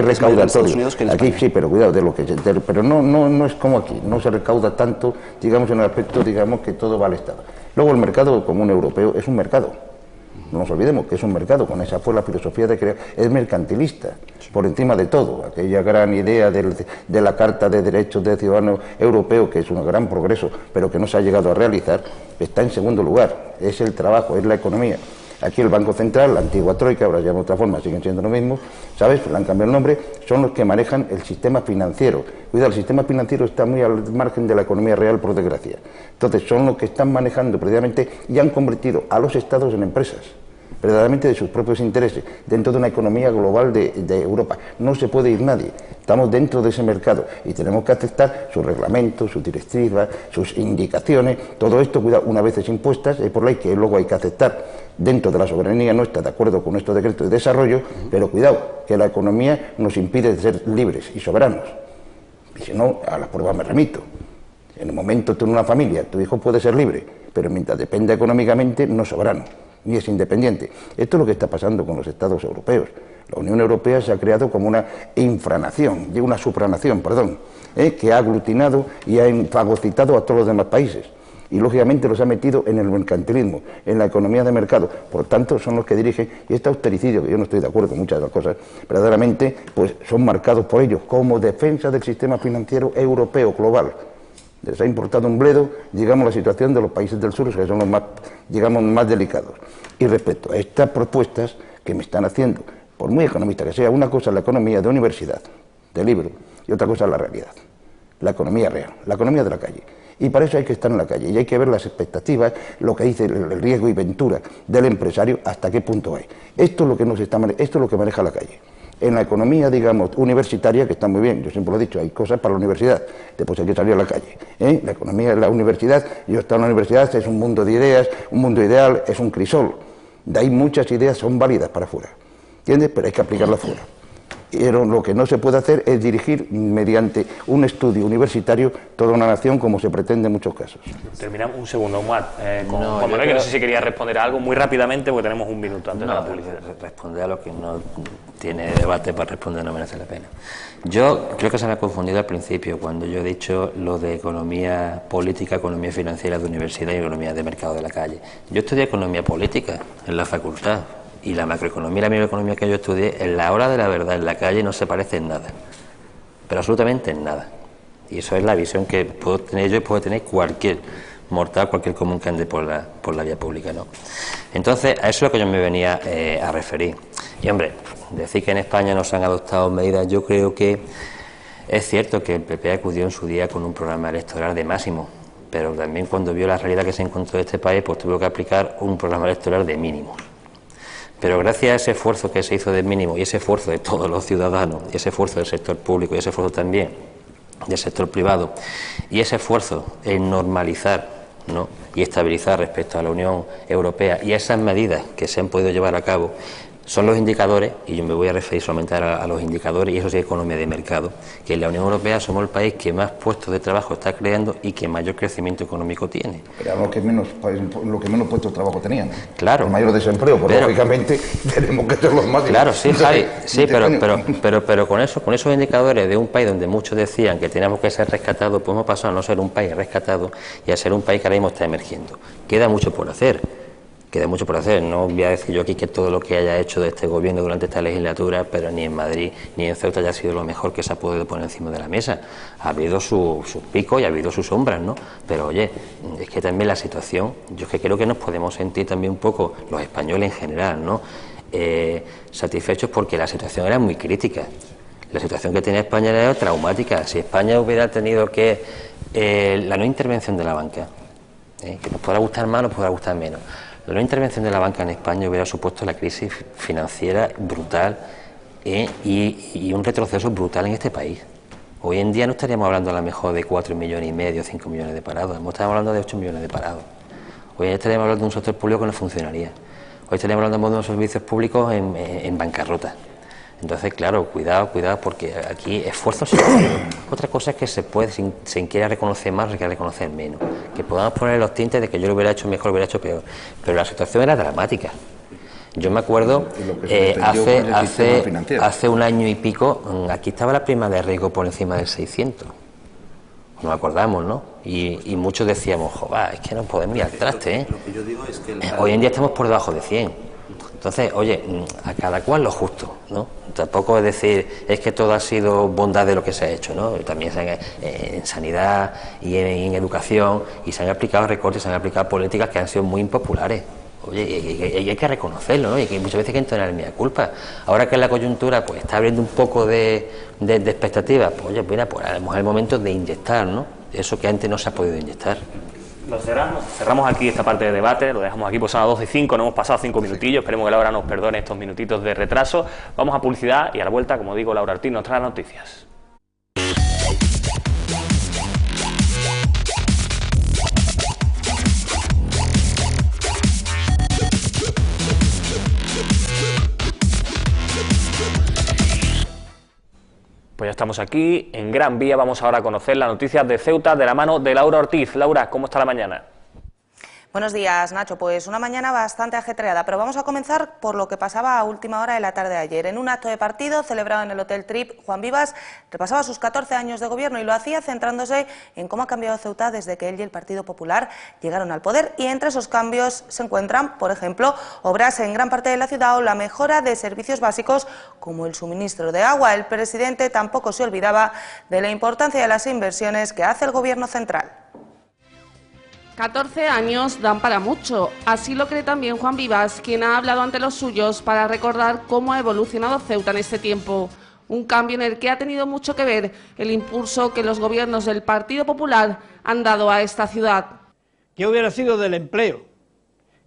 recaudatorio. Aquí sí, pero cuidado de lo que pero no es como aquí. No se recauda tanto, digamos, en el aspecto, digamos, que todo va al Estado. Luego el mercado común europeo es un mercado. No nos olvidemos que es un mercado, con esa fue la filosofía de crear, es mercantilista, por encima de todo. Aquella gran idea de la Carta de Derechos del Ciudadano Europeo, que es un gran progreso, pero que no se ha llegado a realizar, está en segundo lugar. Es el trabajo, es la economía. Aquí el Banco Central, la antigua Troika, ahora ya de otra forma, siguen siendo lo mismo, ¿sabes? Le han cambiado el nombre, son los que manejan el sistema financiero. Cuidado, el sistema financiero está muy al margen de la economía real, por desgracia. Entonces, son los que están manejando precisamente y han convertido a los estados en empresas, verdaderamente de sus propios intereses, dentro de una economía global de Europa. No se puede ir nadie, estamos dentro de ese mercado y tenemos que aceptar sus reglamentos, sus directivas, sus indicaciones, todo esto, cuidado, una vez impuestas, por ley, que luego hay que aceptar dentro de la soberanía nuestra, de acuerdo con nuestro decreto de desarrollo, pero cuidado, que la economía nos impide ser libres y soberanos. Y si no, a las pruebas me remito. En el momento tú en una familia, tu hijo puede ser libre, pero mientras dependa económicamente, no es soberano, ni es independiente. Esto es lo que está pasando con los estados europeos. La Unión Europea se ha creado como una supranación, que ha aglutinado y ha fagocitado a todos los demás países. Y lógicamente los ha metido en el mercantilismo, en la economía de mercado. Por tanto, son los que dirigen, y este austericidio, que yo no estoy de acuerdo con muchas de las cosas, verdaderamente, pues son marcados por ellos como defensa del sistema financiero europeo global. Les ha importado un bledo, digamos, la situación de los países del sur, que son los más, digamos, más delicados. Y respecto a estas propuestas que me están haciendo, por muy economista que sea, una cosa es la economía de universidad, de libro, y otra cosa es la realidad, la economía real, la economía de la calle. Y para eso hay que estar en la calle y hay que ver las expectativas, lo que dice el riesgo y ventura del empresario, hasta qué punto hay. Esto es lo que esto es lo que maneja la calle. En la economía, digamos, universitaria, que está muy bien, yo siempre lo he dicho, hay cosas para la universidad, después hay que salir a la calle. La economía de la universidad, yo he estado en la universidad, es un mundo de ideas, un mundo ideal, es un crisol. De ahí muchas ideas son válidas para afuera, ¿entiendes? Pero hay que aplicarlas fuera. Pero lo que no se puede hacer es dirigir mediante un estudio universitario toda una nación como se pretende en muchos casos. Terminamos un segundo, Juan Manuel, que no sé si quería responder a algo muy rápidamente porque tenemos un minuto antes de la publicidad. Responder a lo que no tiene debate para responder no merece la pena. Yo creo que se me ha confundido al principio cuando yo he dicho lo de economía política, economía financiera de universidad y economía de mercado de la calle. Yo estudié economía política en la facultad. Y la macroeconomía y la microeconomía que yo estudié, en la hora de la verdad, en la calle, no se parece en nada. Pero absolutamente en nada. Y eso es la visión que puedo tener yo y puede tener cualquier mortal, cualquier común que ande por la vía pública, ¿no? Entonces, a eso es lo que yo me venía a referir. Y, hombre, decir que en España no se han adoptado medidas, yo creo que es cierto que el PP acudió en su día con un programa electoral de máximo, pero también cuando vio la realidad que se encontró en este país, pues tuvo que aplicar un programa electoral de mínimos. Pero gracias a ese esfuerzo que se hizo de mínimo y ese esfuerzo de todos los ciudadanos, y ese esfuerzo del sector público y ese esfuerzo también del sector privado y ese esfuerzo en normalizar, ¿no?, y estabilizar respecto a la Unión Europea y esas medidas que se han podido llevar a cabo, son los indicadores, y yo me voy a referir solamente a los indicadores, y eso sí es economía de mercado, que en la Unión Europea somos el país que más puestos de trabajo está creando y que mayor crecimiento económico tiene. Pero lo que menos puestos de trabajo tenían. Claro. El mayor desempleo, porque lógicamente tenemos que ser los más. Claro, sí, Javi, sí, pero con esos indicadores de un país donde muchos decían que teníamos que ser rescatados, pues hemos pasado a no ser un país rescatado y a ser un país que ahora mismo está emergiendo. Queda mucho por hacer. No voy a decir yo aquí que todo lo que haya hecho de este gobierno durante esta legislatura, pero ni en Madrid ni en Ceuta haya sido lo mejor que se ha podido poner encima de la mesa. Ha habido sus picos y ha habido sus sombras, ¿no? Pero oye, es que también la situación, yo es que creo que nos podemos sentir también un poco, los españoles en general, ¿no?, satisfechos porque la situación era muy crítica. La situación que tenía España era traumática. Si España hubiera tenido que la no intervención de la banca, que nos podrá gustar más, nos podrá gustar menos. La no intervención de la banca en España hubiera supuesto la crisis financiera brutal y un retroceso brutal en este país. Hoy en día no estaríamos hablando a lo mejor de 4,5 millones, 5 millones de parados, estaríamos hablando de 8 millones de parados. Hoy estaríamos hablando de un sector público que no funcionaría. Hoy estaríamos hablando de unos servicios públicos en bancarrota. Entonces, claro, cuidado, porque aquí esfuerzos se hacen. Otra cosa es que se quiera reconocer más o se quiera reconocer menos. Que podamos poner los tintes de que yo lo hubiera hecho mejor, lo hubiera hecho peor. Pero la situación era dramática. Yo me acuerdo, hace un año y pico, aquí estaba la prima de riesgo por encima del 600. Nos acordamos, ¿no? Y muchos decíamos, joder, es que no podemos ir al traste, ¿eh? Lo que yo digo es que hoy en día estamos por debajo de 100. Entonces, oye, a cada cual lo justo, ¿no? Tampoco es decir, es que todo ha sido bondad de lo que se ha hecho, ¿no? También en sanidad y en educación, y se han aplicado recortes, se han aplicado políticas que han sido muy impopulares. Oye, y hay que reconocerlo, ¿no? Y que muchas veces hay que entonar mea culpa. Ahora que la coyuntura pues está abriendo un poco de expectativas, pues oye, mira, pues a lo mejor es el momento de inyectar, ¿no? Eso que antes no se ha podido inyectar. Lo cerramos aquí esta parte de debate, lo dejamos aquí, pues son las 12:05, no hemos pasado 5 minutillos, esperemos que Laura nos perdone estos minutitos de retraso. Vamos a publicidad y a la vuelta, como digo, Laura Ortiz nos trae las noticias. Pues ya estamos aquí, en Gran Vía, vamos ahora a conocer las noticias de Ceuta de la mano de Laura Ortiz. Laura, ¿cómo está la mañana? Buenos días, Nacho. Pues una mañana bastante ajetreada, pero vamos a comenzar por lo que pasaba a última hora de la tarde de ayer. En un acto de partido celebrado en el Hotel Trip, Juan Vivas repasaba sus 14 años de gobierno y lo hacía centrándose en cómo ha cambiado Ceuta desde que él y el Partido Popular llegaron al poder. Y entre esos cambios se encuentran, por ejemplo, obras en gran parte de la ciudad o la mejora de servicios básicos como el suministro de agua. El presidente tampoco se olvidaba de la importancia de las inversiones que hace el Gobierno central. 14 años dan para mucho, así lo cree también Juan Vivas, quien ha hablado ante los suyos para recordar cómo ha evolucionado Ceuta en este tiempo. un cambio en el que ha tenido mucho que ver el impulso que los gobiernos del Partido Popular han dado a esta ciudad. ¿Qué hubiera sido del empleo?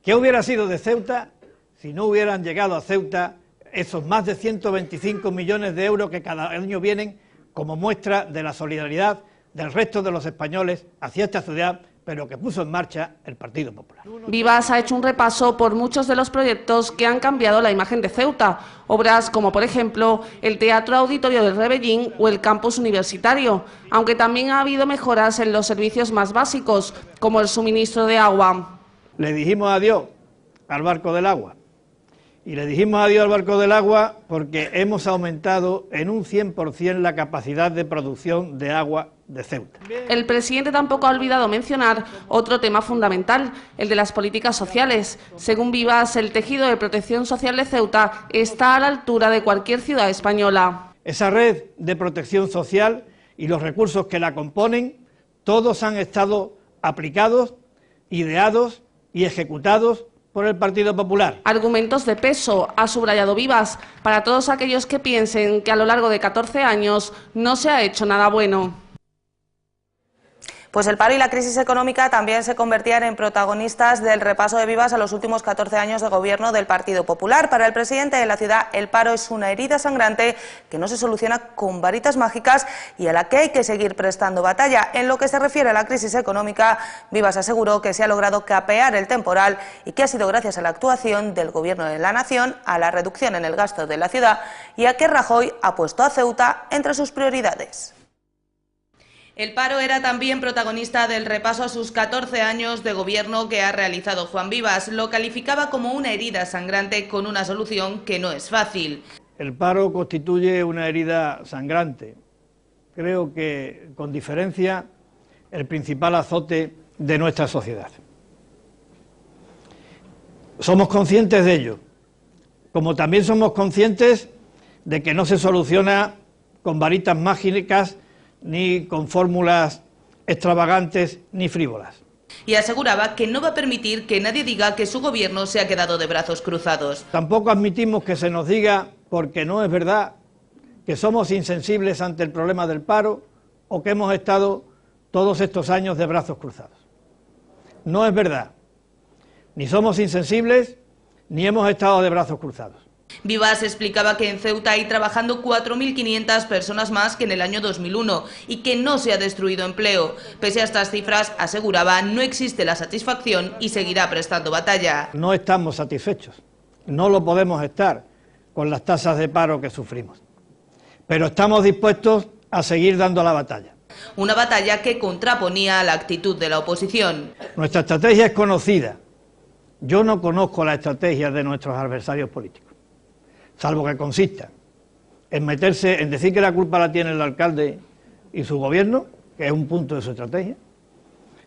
¿Qué hubiera sido de Ceuta si no hubieran llegado a Ceuta esos más de 125 millones de euros que cada año vienen como muestra de la solidaridad del resto de los españoles hacia esta ciudad, pero que puso en marcha el Partido Popular? Vivas ha hecho un repaso por muchos de los proyectos que han cambiado la imagen de Ceuta, obras como por ejemplo el Teatro Auditorio del Rebellín o el campus universitario, aunque también ha habido mejoras en los servicios más básicos, como el suministro de agua. Le dijimos adiós al barco del agua, y le dijimos adiós al barco del agua porque hemos aumentado en un 100% la capacidad de producción de agua de Ceuta. El presidente tampoco ha olvidado mencionar otro tema fundamental, el de las políticas sociales. Según Vivas, el tejido de protección social de Ceuta está a la altura de cualquier ciudad española. Esa red de protección social y los recursos que la componen, todos han estado aplicados, ideados y ejecutados por el Partido Popular. Argumentos de peso, ha subrayado Vivas, para todos aquellos que piensen que a lo largo de 14 años no se ha hecho nada bueno. Pues el paro y la crisis económica también se convertían en protagonistas del repaso de Vivas a los últimos 14 años de gobierno del Partido Popular. Para el presidente de la ciudad, el paro es una herida sangrante que no se soluciona con varitas mágicas y a la que hay que seguir prestando batalla. En lo que se refiere a la crisis económica, Vivas aseguró que se ha logrado capear el temporal y que ha sido gracias a la actuación del Gobierno de la Nación, a la reducción en el gasto de la ciudad y a que Rajoy ha puesto a Ceuta entre sus prioridades. El paro era también protagonista del repaso a sus 14 años de gobierno que ha realizado Juan Vivas. Lo calificaba como una herida sangrante con una solución que no es fácil. El paro constituye una herida sangrante. Creo que, con diferencia, el principal azote de nuestra sociedad. Somos conscientes de ello, como también somos conscientes de que no se soluciona con varitas mágicas ni con fórmulas extravagantes ni frívolas. Y aseguraba que no va a permitir que nadie diga que su gobierno se ha quedado de brazos cruzados. Tampoco admitimos que se nos diga, porque no es verdad, que somos insensibles ante el problema del paro o que hemos estado todos estos años de brazos cruzados. No es verdad. Ni somos insensibles ni hemos estado de brazos cruzados. Vivas explicaba que en Ceuta hay trabajando 4.500 personas más que en el año 2001 y que no se ha destruido empleo. Pese a estas cifras, aseguraba, no existe la satisfacción y seguirá prestando batalla. No estamos satisfechos, no lo podemos estar con las tasas de paro que sufrimos, pero estamos dispuestos a seguir dando la batalla. Una batalla que contraponía a la actitud de la oposición. Nuestra estrategia es conocida. Yo no conozco la estrategia de nuestros adversarios políticos, salvo que consista en meterse, en decir que la culpa la tiene el alcalde y su gobierno, que es un punto de su estrategia.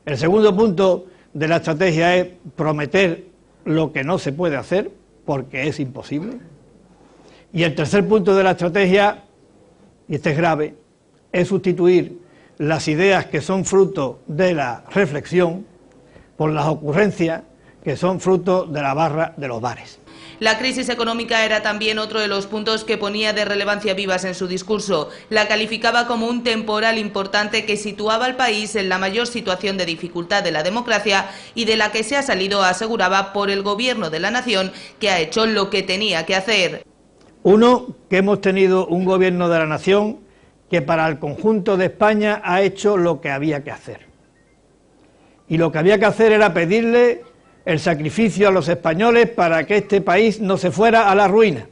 El segundo punto de la estrategia es prometer lo que no se puede hacer, porque es imposible. Y el tercer punto de la estrategia, y este es grave, es sustituir las ideas que son fruto de la reflexión por las ocurrencias que son fruto de la barra de los bares. La crisis económica era también otro de los puntos que ponía de relevancia Vivas en su discurso. La calificaba como un temporal importante que situaba al país en la mayor situación de dificultad de la democracia y de la que se ha salido, aseguraba, por el Gobierno de la Nación, que ha hecho lo que tenía que hacer. Uno, que hemos tenido un Gobierno de la Nación que para el conjunto de España ha hecho lo que había que hacer. Y lo que había que hacer era pedirle el sacrificio a los españoles para que este país no se fuera a la ruina.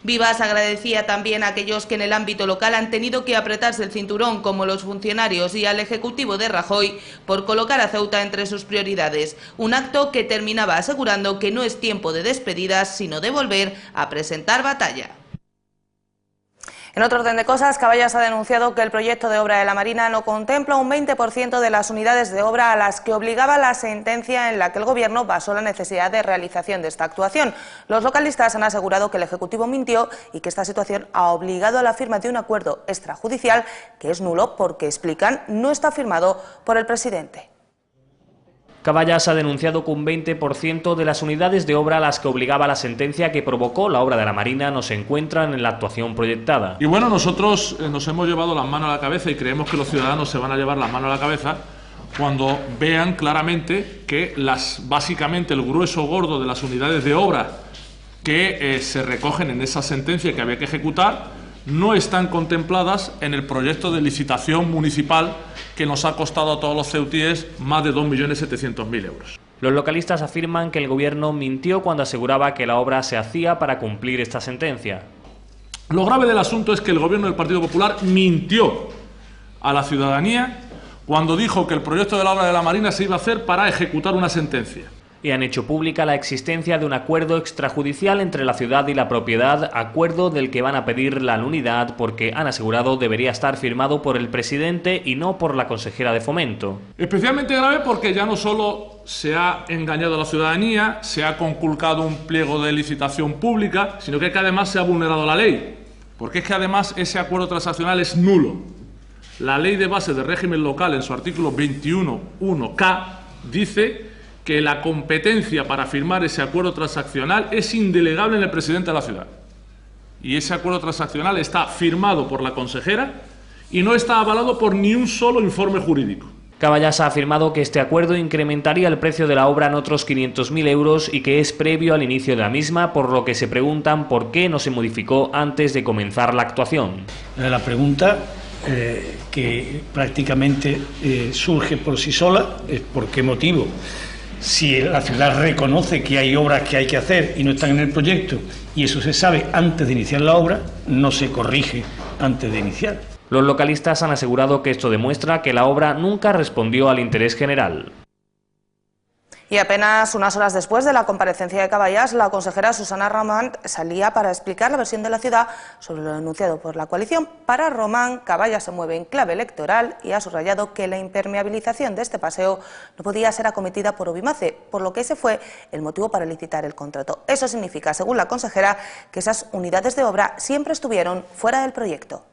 Vivas agradecía también a aquellos que en el ámbito local han tenido que apretarse el cinturón, como los funcionarios, y al Ejecutivo de Rajoy por colocar a Ceuta entre sus prioridades. Un acto que terminaba asegurando que no es tiempo de despedidas, sino de volver a presentar batalla. En otro orden de cosas, Caballas ha denunciado que el proyecto de obra de la Marina no contempla un 20% de las unidades de obra a las que obligaba la sentencia en la que el Gobierno basó la necesidad de realización de esta actuación. Los localistas han asegurado que el Ejecutivo mintió y que esta situación ha obligado a la firma de un acuerdo extrajudicial que es nulo porque, explican, no está firmado por el presidente. Caballas ha denunciado que un 20% de las unidades de obra a las que obligaba la sentencia que provocó la obra de la Marina no se encuentran en la actuación proyectada. Y bueno, nosotros nos hemos llevado las manos a la cabeza y creemos que los ciudadanos se van a llevar las manos a la cabeza cuando vean claramente que básicamente el grueso gordo de las unidades de obra que se recogen en esa sentencia que había que ejecutar no están contempladas en el proyecto de licitación municipal que nos ha costado a todos los ceutíes más de 2.700.000 euros. Los localistas afirman que el Gobierno mintió cuando aseguraba que la obra se hacía para cumplir esta sentencia. Lo grave del asunto es que el Gobierno del Partido Popular mintió a la ciudadanía cuando dijo que el proyecto de la obra de la Marina se iba a hacer para ejecutar una sentencia. Y han hecho pública la existencia de un acuerdo extrajudicial entre la ciudad y la propiedad, acuerdo del que van a pedir la nulidad porque han asegurado debería estar firmado por el presidente y no por la consejera de Fomento. Especialmente grave porque ya no solo se ha engañado a la ciudadanía, se ha conculcado un pliego de licitación pública, sino que además se ha vulnerado la ley, porque es que además ese acuerdo transaccional es nulo. La Ley de Bases de Régimen Local, en su artículo 21.1k, dice que la competencia para firmar ese acuerdo transaccional es indelegable en el presidente de la ciudad. Y ese acuerdo transaccional está firmado por la consejera y no está avalado por ni un solo informe jurídico. Caballas ha afirmado que este acuerdo incrementaría el precio de la obra en otros 500.000 euros y que es previo al inicio de la misma, por lo que se preguntan por qué no se modificó antes de comenzar la actuación. La pregunta que prácticamente surge por sí sola es por qué motivo. Si la ciudad reconoce que hay obras que hay que hacer y no están en el proyecto, y eso se sabe antes de iniciar la obra, no se corrige antes de iniciar. Los localistas han asegurado que esto demuestra que la obra nunca respondió al interés general. Y apenas unas horas después de la comparecencia de Caballas, la consejera Susana Román salía para explicar la versión de la ciudad sobre lo anunciado por la coalición. Para Román, Caballas se mueve en clave electoral y ha subrayado que la impermeabilización de este paseo no podía ser acometida por Obimace, por lo que ese fue el motivo para licitar el contrato. Eso significa, según la consejera, que esas unidades de obra siempre estuvieron fuera del proyecto.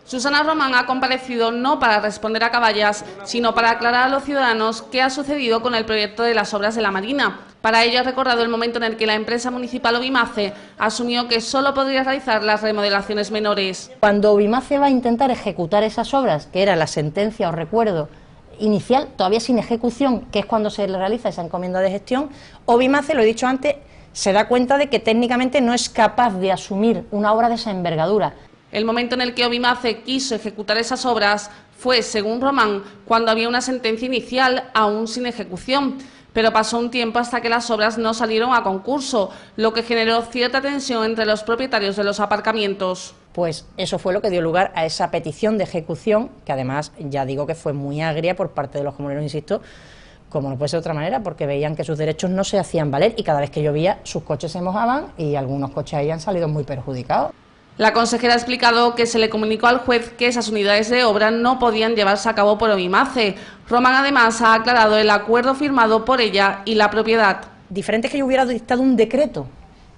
Susana Román ha comparecido no para responder a Caballas, sino para aclarar a los ciudadanos qué ha sucedido con el proyecto de las obras de la Marina. Para ello ha recordado el momento en el que la empresa municipal Obimace asumió que solo podría realizar las remodelaciones menores. Cuando Obimace va a intentar ejecutar esas obras, que era la sentencia o recuerdo inicial, todavía sin ejecución, que es cuando se realiza esa encomienda de gestión, Obimace, lo he dicho antes, se da cuenta de que técnicamente no es capaz de asumir una obra de esa envergadura. El momento en el que Obimace quiso ejecutar esas obras fue, según Román, cuando había una sentencia inicial aún sin ejecución, pero pasó un tiempo hasta que las obras no salieron a concurso, lo que generó cierta tensión entre los propietarios de los aparcamientos. Pues eso fue lo que dio lugar a esa petición de ejecución, que además ya digo que fue muy agria por parte de los comuneros, insisto, como no puede ser de otra manera, porque veían que sus derechos no se hacían valer y cada vez que llovía sus coches se mojaban y algunos coches ahí han salido muy perjudicados. La consejera ha explicado que se le comunicó al juez que esas unidades de obra no podían llevarse a cabo por Obimace. Román además ha aclarado el acuerdo firmado por ella y la propiedad. Diferente es que yo hubiera dictado un decreto,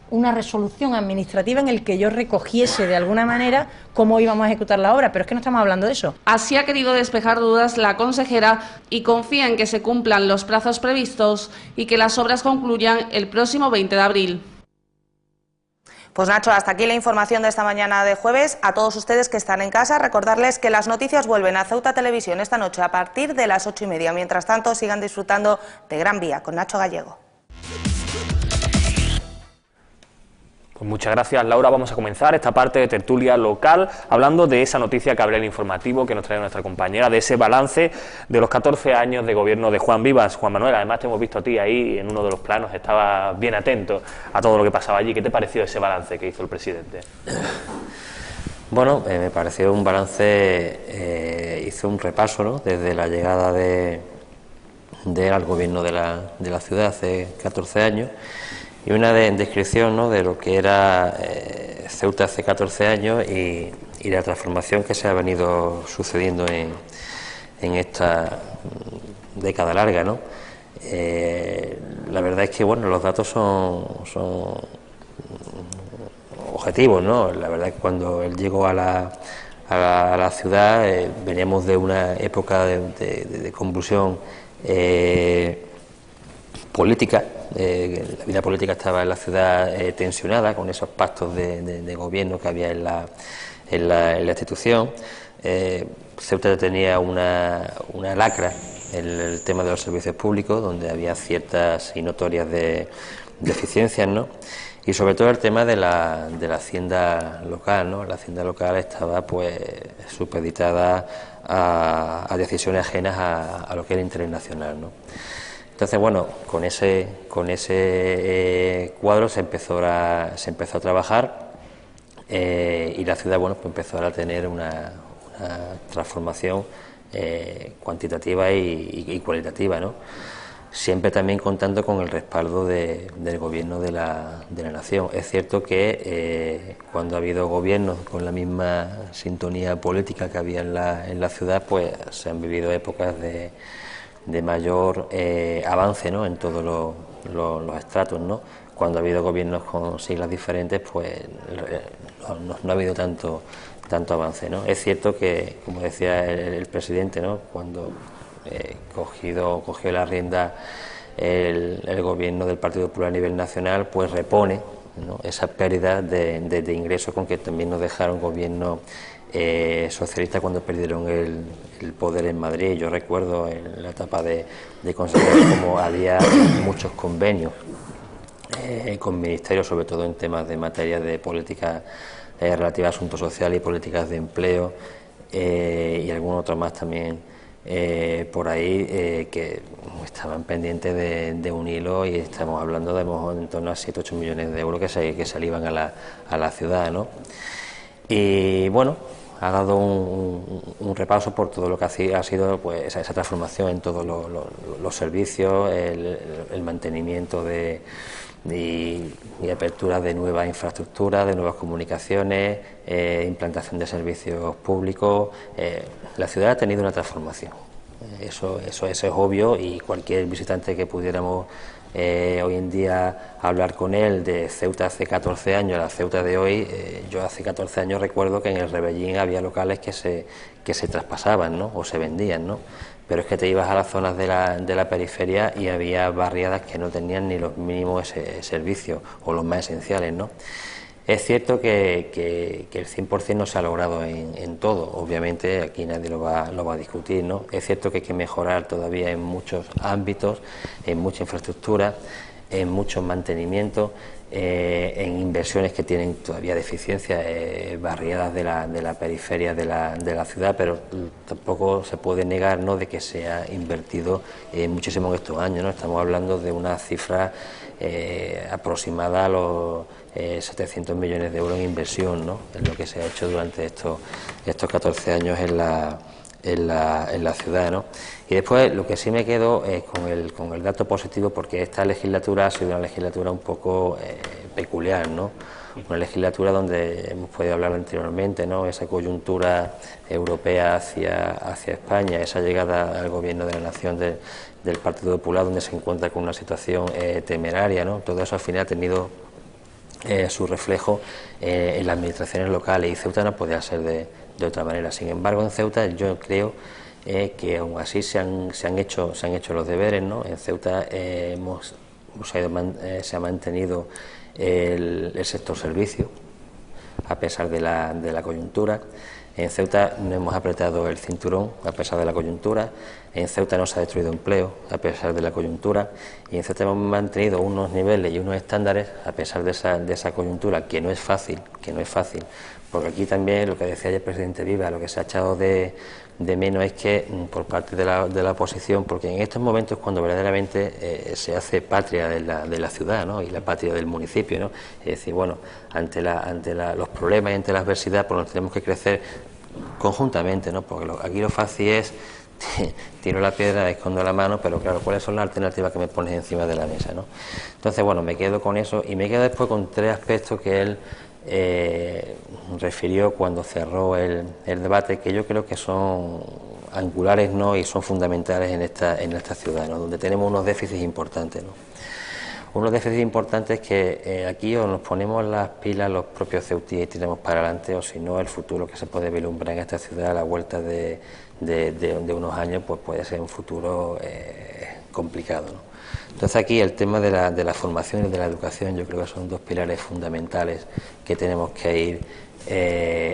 una resolución administrativa en el que yo recogiese de alguna manera cómo íbamos a ejecutar la obra, pero es que no estamos hablando de eso. Así ha querido despejar dudas la consejera y confía en que se cumplan los plazos previstos y que las obras concluyan el próximo 20 de abril. Pues Nacho, hasta aquí la información de esta mañana de jueves. A todos ustedes que están en casa, recordarles que las noticias vuelven a Ceuta Televisión esta noche a partir de las 8:30. Mientras tanto, sigan disfrutando de Gran Vía con Nacho Gallego. Pues muchas gracias, Laura. Vamos a comenzar esta parte de tertulia local hablando de esa noticia que abre el informativo que nos trae nuestra compañera, de ese balance de los 14 años de gobierno de Juan Vivas. Juan Manuel, además te hemos visto a ti ahí en uno de los planos, estaba bien atento a todo lo que pasaba allí. ¿Qué te pareció ese balance que hizo el presidente? Bueno, me pareció un balance, hizo un repaso, ¿no?, desde la llegada de él al gobierno de la ciudad hace 14 años, y una descripción, ¿no?, de lo que era Ceuta hace 14 años y la transformación que se ha venido sucediendo en esta década larga, ¿no? La verdad es que, bueno, los datos son objetivos, ¿no? La verdad es que cuando él llegó a la ciudad veníamos de una época de convulsión política. La vida política estaba en la ciudad tensionada con esos pactos de gobierno que había en la institución. Ceuta tenía una lacra en el tema de los servicios públicos, donde había ciertas y notorias deficiencias, ¿no? Y sobre todo el tema de la hacienda local, ¿no? La hacienda local estaba pues supeditada a decisiones ajenas a lo que era el interés nacional, ¿no? Entonces, bueno, con ese cuadro se empezó a trabajar y la ciudad, bueno, pues empezó a tener una transformación cuantitativa y cualitativa, ¿no? Siempre también contando con el respaldo del gobierno de la nación. Es cierto que cuando ha habido gobiernos con la misma sintonía política que había en la ciudad, pues se han vivido épocas de mayor avance, ¿no?, en todos los estratos, ¿no? Cuando ha habido gobiernos con siglas diferentes, pues no ha habido tanto avance, ¿no? Es cierto que, como decía el presidente, ¿no?, cuando cogió la rienda el gobierno del Partido Popular a nivel nacional, pues repone, ¿no?, esa pérdida de ingresos con que también nos dejaron gobiernos socialistas cuando perdieron el poder en Madrid. Yo recuerdo en la etapa de consejeros como había muchos convenios con ministerios, sobre todo en temas de materia de política relativa a asuntos sociales y políticas de empleo, y algún otro más también por ahí, que estaban pendientes de un hilo, y estamos hablando de en torno a 7-8 millones de euros que se le iban a la ciudad, ¿no? Y bueno, ha dado un repaso por todo lo que ha sido pues esa transformación en todos los servicios, el mantenimiento y apertura de nuevas infraestructuras, de nuevas comunicaciones, implantación de servicios públicos. La ciudad ha tenido una transformación, eso es obvio, y cualquier visitante que pudiéramos hoy en día hablar con él de Ceuta hace 14 años a la Ceuta de hoy, yo hace 14 años recuerdo que en el Rebellín había locales que se traspasaban, ¿no?, o se vendían, ¿no? Pero es que te ibas a las zonas de la periferia y había barriadas que no tenían ni los mínimos servicios o los más esenciales, ¿no? Es cierto que el 100% no se ha logrado en todo, obviamente aquí nadie lo va a discutir, ¿no? Es cierto que hay que mejorar todavía en muchos ámbitos, en mucha infraestructura, en muchos mantenimientos, en inversiones que tienen todavía deficiencias, barriadas de la periferia de la ciudad, pero tampoco se puede negar, ¿no?, de que se ha invertido muchísimo en estos años, ¿no? Estamos hablando de una cifra aproximada a los 700 millones de euros en inversión, ¿no?, en lo que se ha hecho durante estos 14 años en la ciudad, ¿no? Y después lo que sí me quedo es con el dato positivo, porque esta legislatura ha sido una legislatura un poco peculiar, ¿no? Una legislatura donde hemos podido hablar anteriormente, ¿no?, esa coyuntura europea hacia España, esa llegada al gobierno de la nación del Partido Popular, donde se encuentra con una situación temeraria, ¿no? Todo eso al final ha tenido su reflejo en las administraciones locales, y Ceuta no podía ser de otra manera. Sin embargo, en Ceuta yo creo que aún así se han hecho los deberes, ¿no? En Ceuta se ha mantenido el sector servicio a pesar de la coyuntura. En Ceuta no hemos apretado el cinturón a pesar de la coyuntura. En Ceuta no se ha destruido empleo a pesar de la coyuntura. Y en Ceuta hemos mantenido unos niveles y unos estándares a pesar de esa coyuntura, que no es fácil, porque aquí también, lo que decía el presidente Viva, lo que se ha echado de menos es que por parte de la oposición, porque en estos momentos cuando verdaderamente se hace patria de la ciudad, ¿no?, y la patria del municipio, ¿no? Es decir, bueno, ante los problemas y ante la adversidad, pues nos tenemos que crecer conjuntamente, ¿no? Porque aquí lo fácil es tiro la piedra, escondo la mano, pero claro, ¿cuáles son las alternativas que me pones encima de la mesa, ¿no? Entonces, bueno, me quedo con eso, y me quedo después con 3 aspectos que él refirió cuando cerró el debate, que yo creo que son angulares, ¿no?, y son fundamentales en esta ciudad, ¿no?, donde tenemos unos déficits importantes, ¿no? Uno de los déficits importantes es que aquí o nos ponemos las pilas los propios ceutíes y tiramos para adelante, o si no, el futuro que se puede vislumbrar en esta ciudad a la vuelta de unos años, pues puede ser un futuro complicado, ¿no? Entonces aquí el tema de la formación y de la educación, yo creo que son dos pilares fundamentales que tenemos que ir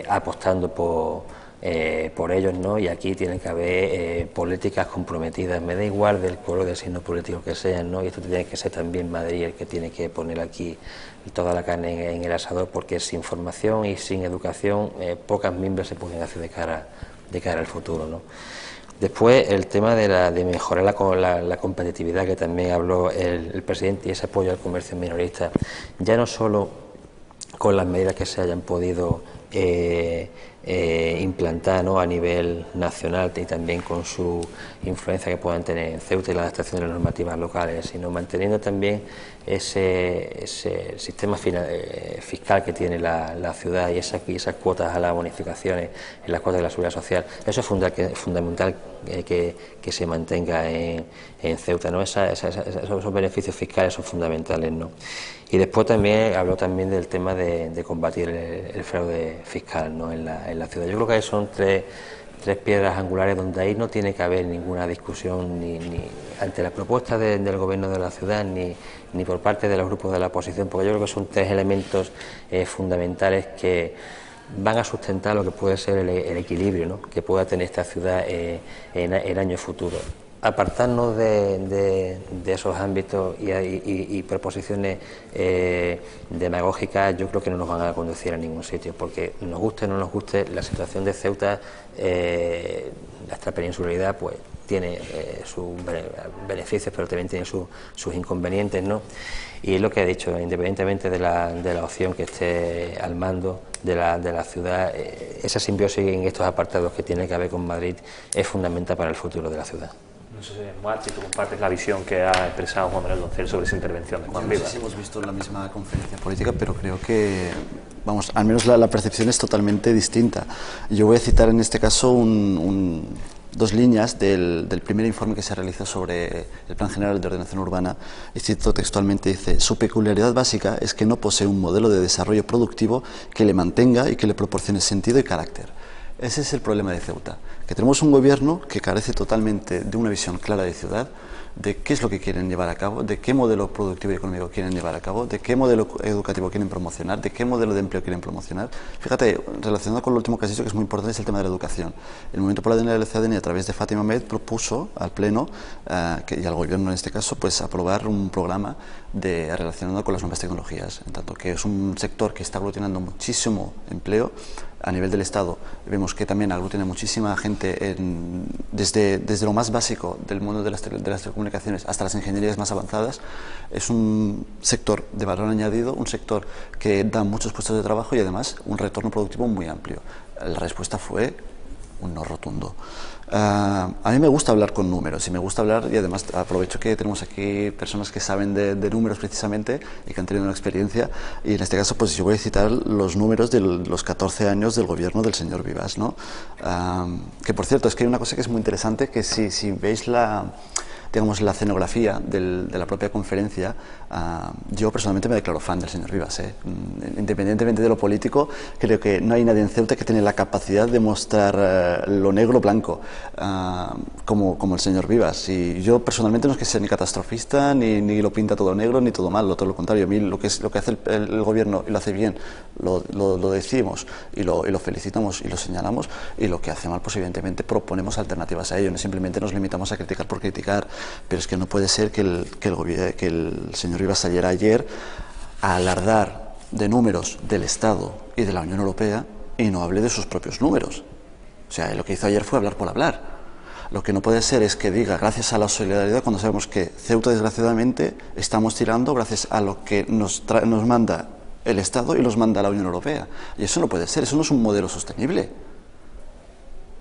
apostando por ellos, ¿no? Y aquí tiene que haber políticas comprometidas. Me da igual del color del signo político que sean, ¿no? Y esto tiene que ser también Madrid el que tiene que poner aquí toda la carne en el asador, porque sin formación y sin educación pocas mimbres se pueden hacer de cara al futuro, ¿no? Después el tema de mejorar la competitividad, que también habló el presidente, y ese apoyo al comercio minorista, ya no solo con las medidas que se hayan podido implantar, ¿no?, a nivel nacional, y también con su influencia que puedan tener en Ceuta y la adaptación de las normativas locales, sino manteniendo también ese sistema fiscal que tiene la ciudad y esas cuotas a las bonificaciones y las cuotas de la seguridad social. Eso es fundamental que se mantenga en Ceuta, ¿no? Esos beneficios fiscales son fundamentales, ¿no? Y después también habló también del tema de combatir el fraude fiscal, ¿no?, en la ciudad. Yo creo que son tres piedras angulares donde ahí no tiene que haber ninguna discusión ni ante las propuestas del gobierno de la ciudad ni por parte de los grupos de la oposición, porque yo creo que son tres elementos fundamentales que van a sustentar lo que puede ser el equilibrio, ¿no?, que pueda tener esta ciudad en años futuros. Apartarnos de esos ámbitos y proposiciones demagógicas, yo creo que no nos van a conducir a ningún sitio, porque nos guste o no nos guste, la situación de Ceuta, nuestra peninsularidad, pues tiene sus beneficios, pero también tiene sus inconvenientes, ¿no? Y es lo que he dicho, independientemente de la opción que esté al mando de la ciudad, esa simbiosis en estos apartados que tiene que haber con Madrid es fundamental para el futuro de la ciudad. No sé, Moat, si tú compartes la visión que ha expresado Juan Manuel Doncel sobre esa intervención de Juan Vivas. No sé si hemos visto la misma conferencia política, pero creo que, vamos, al menos la percepción es totalmente distinta. Yo voy a citar en este caso dos líneas del primer informe que se realizó sobre el Plan General de Ordenación Urbana, y cito textualmente, dice: su peculiaridad básica es que no posee un modelo de desarrollo productivo que le mantenga y que le proporcione sentido y carácter. Ese es el problema de Ceuta, que tenemos un gobierno que carece totalmente de una visión clara de ciudad, de qué es lo que quieren llevar a cabo, de qué modelo productivo y económico quieren llevar a cabo, de qué modelo educativo quieren promocionar, de qué modelo de empleo quieren promocionar. Fíjate, relacionado con lo último que has dicho, que es muy importante, es el tema de la educación. El Movimiento por la Dignidad del Ciudadano, a través de Fátima Med, propuso al Pleno y al Gobierno en este caso, pues aprobar un programa relacionado con las nuevas tecnologías, en tanto que es un sector que está aglutinando muchísimo empleo a nivel del Estado. Vemos que también aglutina muchísima gente desde lo más básico del mundo de las telecomunicaciones hasta las ingenierías más avanzadas. Es un sector de valor añadido, un sector que da muchos puestos de trabajo y además un retorno productivo muy amplio. La respuesta fue un no rotundo. A mí me gusta hablar con números y me gusta hablar, y además aprovecho que tenemos aquí personas que saben de números precisamente y que han tenido una experiencia, y en este caso pues yo voy a citar los números de los 14 años del gobierno del señor Vivas, ¿no? Que por cierto es que hay una cosa que es muy interesante, que si veis la escenografía de la propia conferencia, yo personalmente me declaro fan del señor Vivas, independientemente de lo político. Creo que no hay nadie en Ceuta que tiene la capacidad de mostrar lo negro blanco como el señor Vivas, y yo personalmente no es que sea ni catastrofista ni lo pinta todo negro ni todo malo, todo lo contrario. A mí lo que hace el gobierno y lo hace bien lo decimos y lo felicitamos y lo señalamos, y lo que hace mal pues evidentemente proponemos alternativas a ello, no simplemente nos limitamos a criticar por criticar. Pero es que no puede ser que el señor Vivas saliera ayer a alardar de números del Estado y de la Unión Europea y no hable de sus propios números. O sea, lo que hizo ayer fue hablar por hablar. Lo que no puede ser es que diga gracias a la solidaridad, cuando sabemos que Ceuta desgraciadamente estamos tirando gracias a lo que nos manda el Estado y nos manda la Unión Europea. Y eso no puede ser, eso no es un modelo sostenible.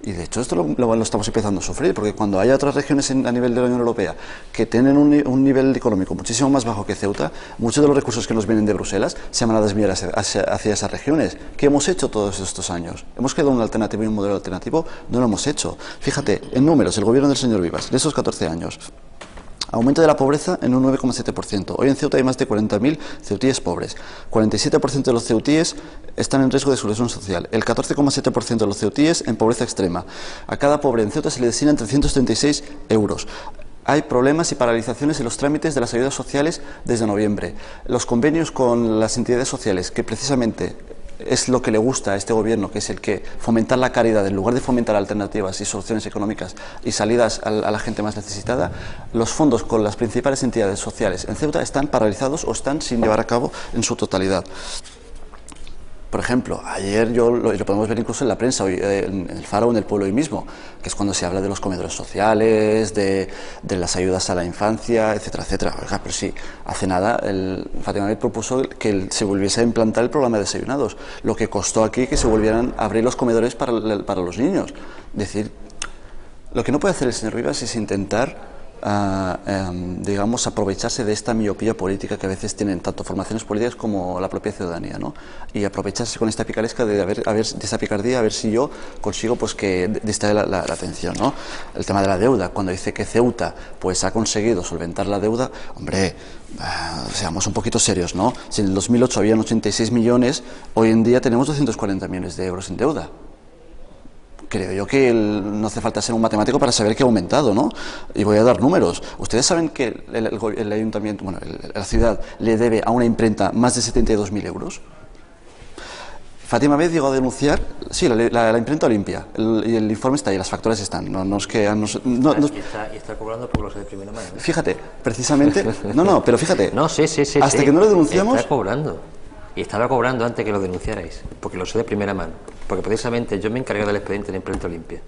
Y de hecho esto lo estamos empezando a sufrir, porque cuando haya otras regiones a nivel de la Unión Europea que tienen un nivel económico muchísimo más bajo que Ceuta, muchos de los recursos que nos vienen de Bruselas se van a desviar hacia esas regiones. ¿Qué hemos hecho todos estos años? ¿Hemos creado una alternativa y un modelo alternativo? No lo hemos hecho. Fíjate, en números, el gobierno del señor Vivas, de esos 14 años, Aumento de la pobreza en un 9,7%. Hoy en Ceuta hay más de 40.000 ceutíes pobres. 47% de los ceutíes están en riesgo de exclusión social. El 14,7% de los ceutíes en pobreza extrema. A cada pobre en Ceuta se le destinan 336 euros. Hay problemas y paralizaciones en los trámites de las ayudas sociales desde noviembre. Los convenios con las entidades sociales, que precisamente es lo que le gusta a este gobierno, que es el que fomentar la caridad en lugar de fomentar alternativas y soluciones económicas y salidas a la gente más necesitada, los fondos con las principales entidades sociales en Ceuta están paralizados o están sin llevar a cabo en su totalidad. Por ejemplo, ayer lo podemos ver incluso en la prensa, hoy, en el Faro o en El Pueblo hoy mismo, que es cuando se habla de los comedores sociales, de las ayudas a la infancia, etcétera, etcétera. Pero sí, hace nada Fátima Med propuso que se volviese a implantar el programa de desayunados, lo que costó aquí que se volvieran a abrir los comedores para los niños. Es decir, lo que no puede hacer el señor Rivas es intentar digamos, aprovecharse de esta miopía política que a veces tienen tanto formaciones políticas como la propia ciudadanía, ¿no? Y aprovecharse con esta picaresca de esta picardía, a ver si yo consigo pues que distrae la atención, ¿no? El tema de la deuda, cuando dice que Ceuta pues ha conseguido solventar la deuda, hombre, seamos un poquito serios, ¿no? Si en el 2008 habían 86 millones, hoy en día tenemos 240 millones de euros en deuda. Creo yo que no hace falta ser un matemático para saber que ha aumentado, ¿no? Y voy a dar números. Ustedes saben que el ayuntamiento, bueno, la ciudad le debe a una imprenta más de 72.000 euros. Fátima Med llegó a denunciar, sí, la imprenta Olimpia, y el informe está ahí, las facturas están. No es que y está cobrando por los de primera mano, ¿eh? Fíjate, precisamente, pero fíjate. No, sí. Hasta que no lo denunciamos. Está cobrando. Y estaba cobrando antes que lo denunciarais, porque lo sé de primera mano. Porque precisamente yo me encargué del expediente de imprenta Olimpia.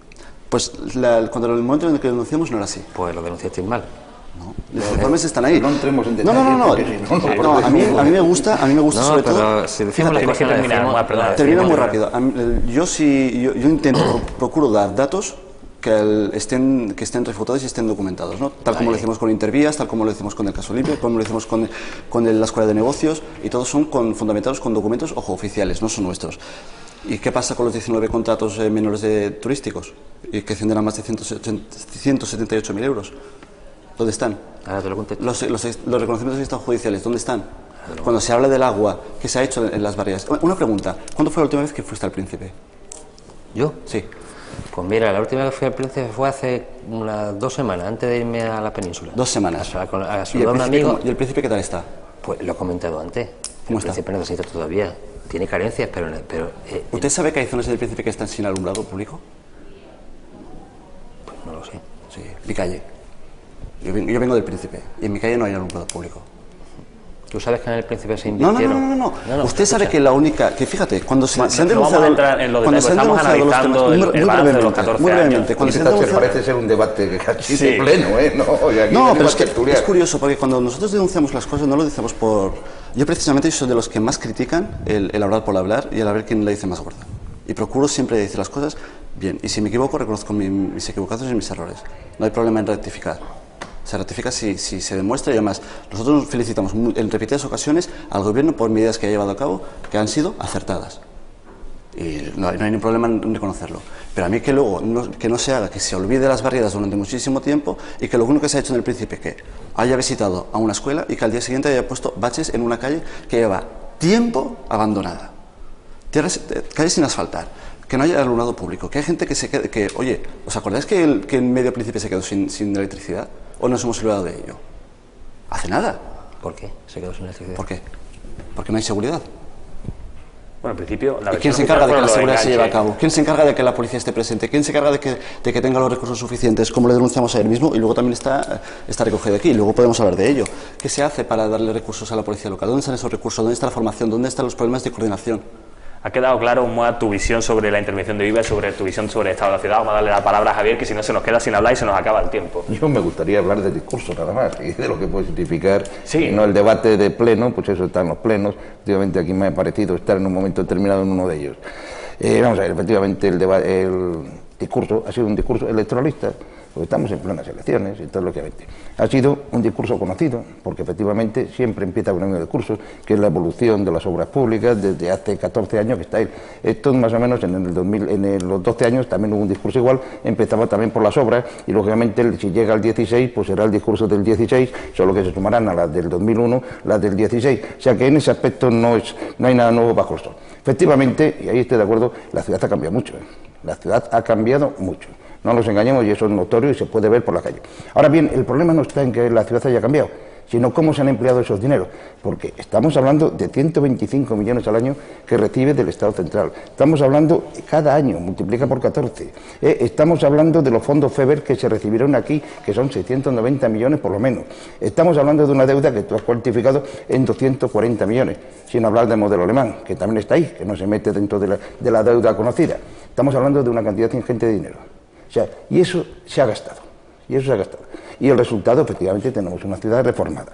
Pues cuando el momento en el que lo denunciamos no era así. Pues lo denunciasteis mal. No, los informes están ahí. No entremos en detalle. No, a mí me gusta sobre todo. Si decimos la cosa, termina muy rápido. Yo procuro dar datos que estén refutados y estén documentados, ¿no? Tal como lo hicimos con Intervías, tal como lo hicimos con el caso Olimpia, como lo hicimos con la Escuela de Negocios, y todos son fundamentados con documentos, ojo, oficiales, no son nuestros. ¿Y qué pasa con los 19 contratos menores turísticos? Y que ascienden a más de 178.000 euros. ¿Dónde están? Ahora te lo contesto. Los reconocimientos extrajudiciales, ¿dónde están? Cuando se habla del agua, ¿qué se ha hecho en las barriadas? Una pregunta, ¿cuándo fue la última vez que fuiste al Príncipe? ¿Yo? Sí. Pues mira, la última vez que fui al Príncipe fue hace unas 2 semanas, antes de irme a la península. 2 semanas. A saludar a un amigo. ¿Y el Príncipe qué tal está? Pues lo he comentado antes. ¿Cómo está? El Príncipe necesita todavía. Tiene carencias, pero ¿Usted sabe que hay zonas del Príncipe que están sin alumbrado público? Pues no lo sé. Sí, mi calle. Yo vengo del Príncipe y en mi calle no hay alumbrado público. ¿Tú sabes que en el Príncipe se invirtieron? No. Usted sabe que la única... Que fíjate, cuando se han denunciado... Vamos a entrar en los detalles, estamos analizando el balance de los 14 años. Parece ser un debate que casi de pleno, ¿eh? Pero es curioso, porque cuando nosotros denunciamos las cosas no lo decimos por... Yo precisamente soy de los que más critican el hablar por hablar y el a ver quién la dice más gorda. Y procuro siempre decir las cosas bien. Y si me equivoco, reconozco mis equivocaciones y mis errores. No hay problema en rectificar. Se rectifica si se demuestra, y además nosotros nos felicitamos en repetidas ocasiones al gobierno por medidas que ha llevado a cabo que han sido acertadas. Y no hay ningún problema en reconocerlo. Pero a mí que luego que no se haga, que se olvide las barriadas durante muchísimo tiempo y que lo único que se ha hecho en el Príncipe que haya visitado a una escuela y que al día siguiente haya puesto baches en una calle que lleva tiempo abandonada. Calles sin asfaltar, que no haya alumnado público, que hay gente que se quede... Oye, ¿os acordáis que en medio Príncipe se quedó sin electricidad? ¿O nos hemos olvidado de ello? Hace nada. ¿Por qué se quedó sin electricidad? ¿Por qué? Porque no hay seguridad. Bueno, en principio... ¿Quién se encarga de que la seguridad se lleve a cabo? ¿Quién se encarga de que la policía esté presente? ¿Quién se encarga de que tenga los recursos suficientes? Como le denunciamos ayer mismo, y luego también está recogido aquí, y luego podemos hablar de ello. ¿Qué se hace para darle recursos a la policía local? ¿Dónde están esos recursos? ¿Dónde está la formación? ¿Dónde están los problemas de coordinación? Ha quedado claro, Moa, tu visión sobre la intervención de Viva, sobre tu visión sobre el estado de la ciudad. Vamos a darle la palabra a Javier, que si no se nos queda sin hablar y se nos acaba el tiempo. Yo me gustaría hablar del discurso nada más y de lo que puede significar, no el debate de pleno, pues eso está en los plenos. Efectivamente aquí me ha parecido estar en un momento determinado en uno de ellos. Vamos a ver, efectivamente el discurso ha sido un discurso electoralista, porque estamos en plenas elecciones, y todo lógicamente. Ha sido un discurso conocido, porque efectivamente siempre empieza con un discurso, que es la evolución de las obras públicas desde hace 14 años que está ahí. Esto más o menos en los 12 años también hubo un discurso igual, empezaba también por las obras, y lógicamente si llega al 16, pues será el discurso del 16, solo que se sumarán a las del 2001, las del 16. O sea que en ese aspecto no hay nada nuevo bajo el sol. Efectivamente, y ahí estoy de acuerdo, la ciudad ha cambiado mucho. La ciudad ha cambiado mucho. No nos engañemos, y eso es notorio y se puede ver por la calle. Ahora bien, el problema no está en que la ciudad haya cambiado, sino cómo se han empleado esos dineros, porque estamos hablando de 125 millones al año que recibe del Estado central. Estamos hablando cada año, multiplica por 14. Estamos hablando de los fondos FEBER que se recibieron aquí, que son 690 millones por lo menos. Estamos hablando de una deuda que tú has cuantificado en 240 millones, sin hablar del modelo alemán, que también está ahí, que no se mete dentro de la deuda conocida. Estamos hablando de una cantidad ingente de dinero. O sea, y eso se ha gastado. Y el resultado, efectivamente, tenemos una ciudad reformada.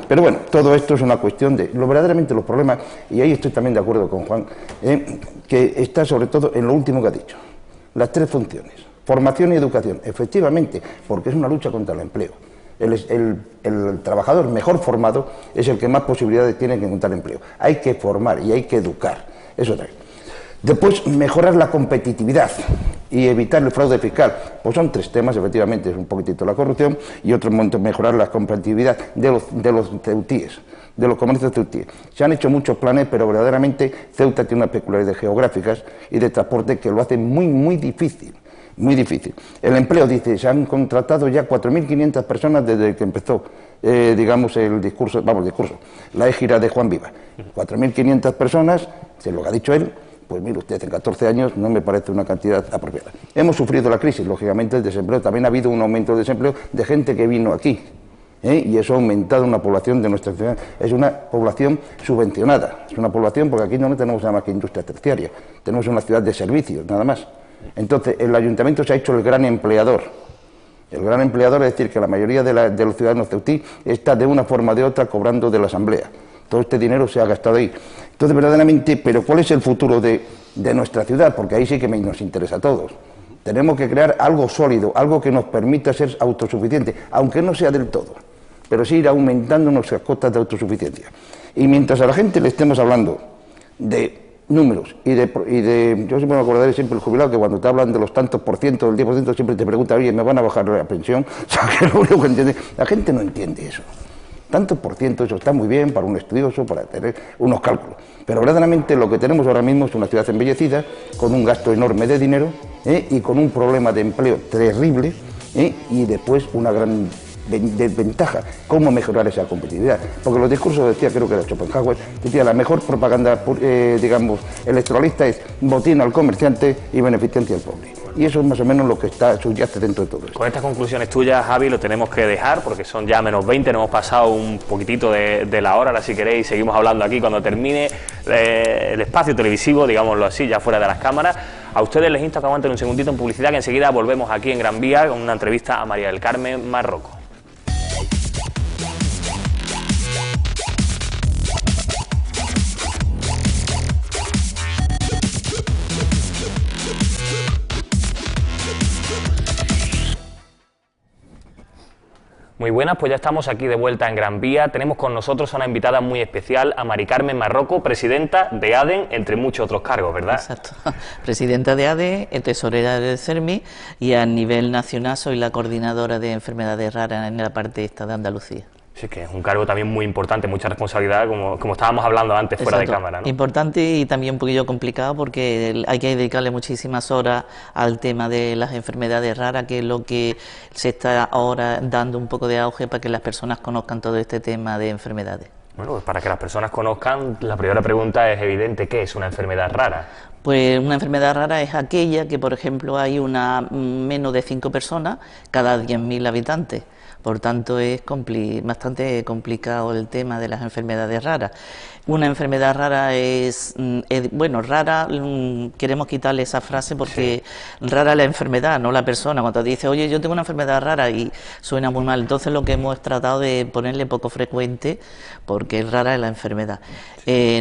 Pero bueno, todo esto es una cuestión de verdaderamente los problemas, y ahí estoy también de acuerdo con Juan, que está sobre todo en lo último que ha dicho. Las tres funciones, formación y educación, efectivamente, porque es una lucha contra el empleo. El trabajador mejor formado es el que más posibilidades tiene de encontrar empleo. Hay que formar y hay que educar, eso también. Después, mejorar la competitividad y evitar el fraude fiscal. Pues son tres temas, efectivamente, es un poquitito la corrupción y otro momento mejorar la competitividad de los ceutíes, de los comercios ceutíes. Se han hecho muchos planes, pero verdaderamente Ceuta tiene unas peculiaridades geográficas y de transporte que lo hacen muy difícil. Muy difícil. El empleo, dice, se han contratado ya 4.500 personas desde que empezó, digamos, la égira de Juan Vivas. 4.500 personas, se lo ha dicho él. Pues mire usted, en 14 años no me parece una cantidad apropiada. Hemos sufrido la crisis, lógicamente el desempleo, también ha habido un aumento de desempleo de gente que vino aquí, y eso ha aumentado una población de nuestra ciudad. Es una población subvencionada, es una población porque aquí no tenemos nada más que industria terciaria, tenemos una ciudad de servicios, nada más. Entonces el ayuntamiento se ha hecho el gran empleador. El gran empleador es decir que la mayoría de los ciudadanos ceutí está de una forma o de otra cobrando de la asamblea. Todo este dinero se ha gastado ahí. Entonces, verdaderamente, ¿pero cuál es el futuro de nuestra ciudad? Porque ahí sí que nos interesa a todos. Tenemos que crear algo sólido, algo que nos permita ser autosuficientes, aunque no sea del todo, pero sí ir aumentando nuestras cotas de autosuficiencia. Y mientras a la gente le estemos hablando de números y de yo siempre me acordaré siempre el jubilado que cuando te hablan de los tantos por ciento, del 10%, siempre te pregunta, oye, ¿me van a bajar la pensión? O sea, que lo único que entiende, la gente no entiende eso. Tanto por ciento, eso está muy bien para un estudioso, para tener unos cálculos. Pero verdaderamente lo que tenemos ahora mismo es una ciudad embellecida, con un gasto enorme de dinero, y con un problema de empleo terrible, y después una gran desventaja, cómo mejorar esa competitividad. Porque los discursos, decía, creo que era Schopenhauer, decía, la mejor propaganda, digamos, electoralista es botín al comerciante y beneficiante al pobre. Y eso es más o menos lo que subyace dentro de todo esto. Con estas conclusiones tuyas, Javi, lo tenemos que dejar porque son ya menos 20, nos hemos pasado un poquitito de la hora. Ahora, si queréis, seguimos hablando aquí cuando termine el espacio televisivo, digámoslo así, ya fuera de las cámaras. A ustedes les insto a que aguanten un segundito en publicidad, que enseguida volvemos aquí en Gran Vía con una entrevista a María del Carmen Marroco. Muy buenas, pues ya estamos aquí de vuelta en Gran Vía. Tenemos con nosotros a una invitada muy especial, a Mari Carmen Marroco, presidenta de ADEN, entre muchos otros cargos, ¿verdad? Exacto. Presidenta de ADEN, tesorera del CERMI, y a nivel nacional soy la coordinadora de enfermedades raras en la parte esta de Andalucía. Sí, que es un cargo también muy importante, mucha responsabilidad, como estábamos hablando antes. Exacto. Fuera de cámara, ¿no? Importante y también un poquillo complicado porque hay que dedicarle muchísimas horas al tema de las enfermedades raras, que es lo que se está ahora dando un poco de auge para que las personas conozcan todo este tema de enfermedades. Bueno, pues para que las personas conozcan, la primera pregunta es evidente, ¿qué es una enfermedad rara? Pues una enfermedad rara es aquella que, por ejemplo, hay menos de 5 personas cada 10.000 habitantes. Por tanto, es bastante complicado el tema de las enfermedades raras. Una enfermedad rara bueno, rara, queremos quitarle esa frase porque sí. Rara es la enfermedad, no la persona. Cuando dice, oye, yo tengo una enfermedad rara y suena muy mal, entonces lo que hemos tratado de ponerle poco frecuente porque rara es la enfermedad.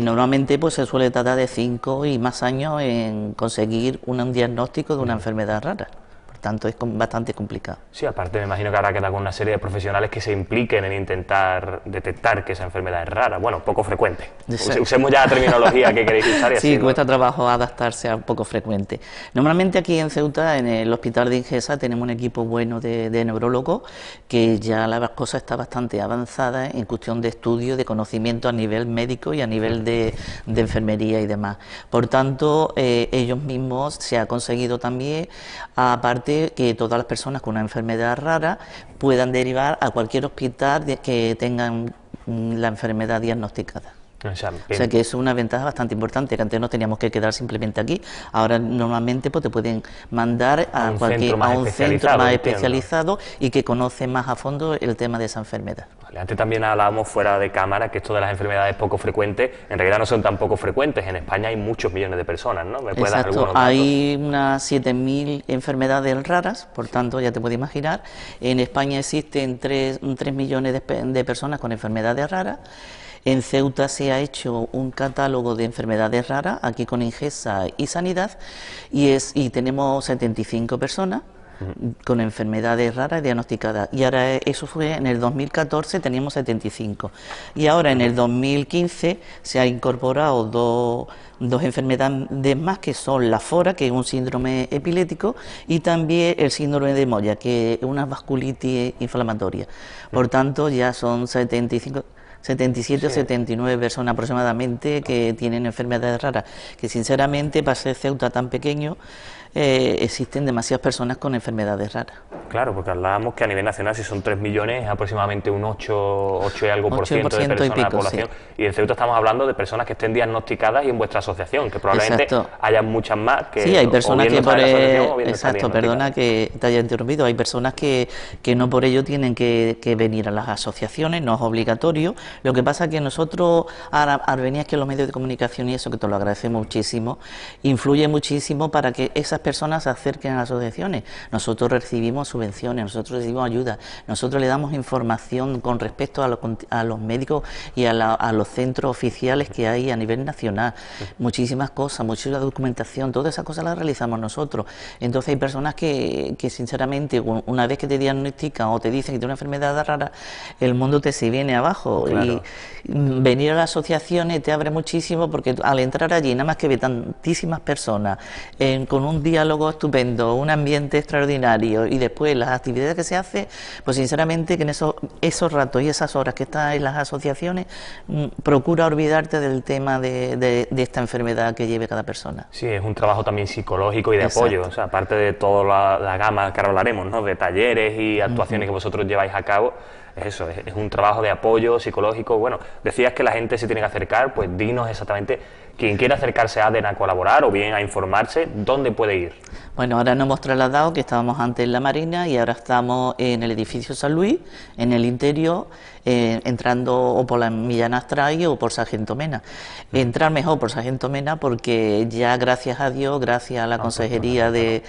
Normalmente pues se suele tratar de 5 y más años en conseguir un diagnóstico de una enfermedad rara. Por tanto es bastante complicado. Sí, aparte me imagino que habrá que dar con una serie de profesionales que se impliquen en intentar detectar que esa enfermedad es rara, bueno, poco frecuente. Usemos ya la terminología que queréis usar. Y así, sí, ¿no? cuesta trabajo adaptarse a poco frecuente. Normalmente aquí en Ceuta, en el hospital de Ingesa, tenemos un equipo bueno de neurólogos, que ya la cosa está bastante avanzada en cuestión de estudio, de conocimiento a nivel médico y a nivel de enfermería y demás. Por tanto, ellos mismos se ha conseguido también, aparte, que todas las personas con una enfermedad rara puedan derivar a cualquier hospital que tengan la enfermedad diagnosticada. O sea que es una ventaja bastante importante, que antes no teníamos que quedar simplemente aquí. Ahora normalmente pues te pueden mandar a un centro más especializado y que conoce más a fondo el tema de esa enfermedad. Vale, antes también hablábamos fuera de cámara que esto de las enfermedades poco frecuentes, en realidad no son tan poco frecuentes. En España hay muchos millones de personas, ¿no? ¿Me puedes dar algunos datos? Hay unas 7.000 enfermedades raras, por tanto ya te puedes imaginar. En España existen 3 millones de personas con enfermedades raras. En Ceuta se ha hecho un catálogo de enfermedades raras, aquí con Ingesa y Sanidad, y tenemos 75 personas con enfermedades raras diagnosticadas. Y ahora eso fue en el 2014, teníamos 75. Y ahora en el 2015 se ha incorporado dos enfermedades más, que son la FORA, que es un síndrome epiléptico, y también el síndrome de Moya, que es una vasculitis inflamatoria. Por tanto, ya son 77 o 79 personas aproximadamente que tienen enfermedades raras, que sinceramente para ser Ceuta tan pequeño existen demasiadas personas con enfermedades raras. Claro, porque hablábamos que a nivel nacional, si son 3 millones, es aproximadamente un 8 y algo por ciento de personas de la población. Sí. Y en Ceuta estamos hablando de personas que estén diagnosticadas y en vuestra asociación, que probablemente haya muchas más que... Sí, hay personas que por... Exacto, perdona que te haya interrumpido. Hay personas que no por ello tienen que venir a las asociaciones, no es obligatorio. Lo que pasa es que nosotros, al venir aquí a los medios de comunicación y eso, que te lo agradecemos muchísimo, influye muchísimo para que esas personas se acerquen a las asociaciones. Nosotros recibimos subvenciones, nosotros recibimos ayuda, nosotros le damos información con respecto a los médicos y a los centros oficiales que hay a nivel nacional. Muchísimas cosas, muchísima documentación, todas esas cosas las realizamos nosotros. Entonces hay personas que sinceramente, una vez que te diagnostican o te dicen que tienes una enfermedad rara, el mundo te se viene abajo. Claro. Y venir a las asociaciones te abre muchísimo, porque al entrar allí, nada más que ve tantísimas personas con un diálogo estupendo, un ambiente extraordinario, y después las actividades que se hacen, pues sinceramente que en esos ratos y esas horas que estás en las asociaciones, procura olvidarte del tema de esta enfermedad que lleve cada persona. Sí, es un trabajo también psicológico y de apoyo, o sea, aparte de toda la gama que ahora hablaremos, ¿no?, de talleres y actuaciones que vosotros lleváis a cabo. Eso, es un trabajo de apoyo psicológico. Bueno, decías que la gente se tiene que acercar, pues dinos exactamente, quien quiera acercarse a ADEN a colaborar o bien a informarse, ¿dónde puede ir? Bueno, ahora nos hemos trasladado, que estábamos antes en la Marina y ahora estamos en el edificio San Luis, en el interior, entrando o por la Millán Astray o por Sargento Mena. Entrar mejor por Sargento Mena porque ya, gracias a Dios, gracias a la consejería del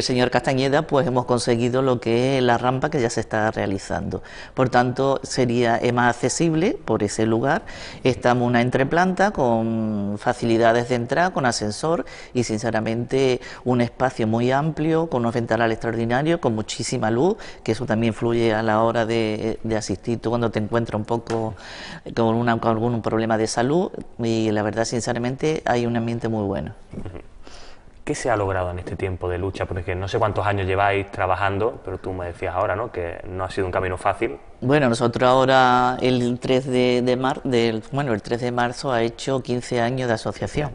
señor Castañeda, pues hemos conseguido lo que es la rampa, que ya se está realizando. Por tanto, es más accesible por ese lugar. Estamos una entreplanta con facilidades de entrada, con ascensor y sinceramente un espacio muy amplio, con unos ventanales extraordinarios, con muchísima luz, que eso también influye a la hora de asistir tú cuando te encuentras un poco con algún problema de salud, y la verdad, sinceramente, hay un ambiente muy bueno. ¿Qué se ha logrado en este tiempo de lucha? Porque no sé cuántos años lleváis trabajando, pero tú me decías ahora, ¿no?, que no ha sido un camino fácil. Bueno, nosotros ahora el 3 de marzo ha hecho 15 años de asociación.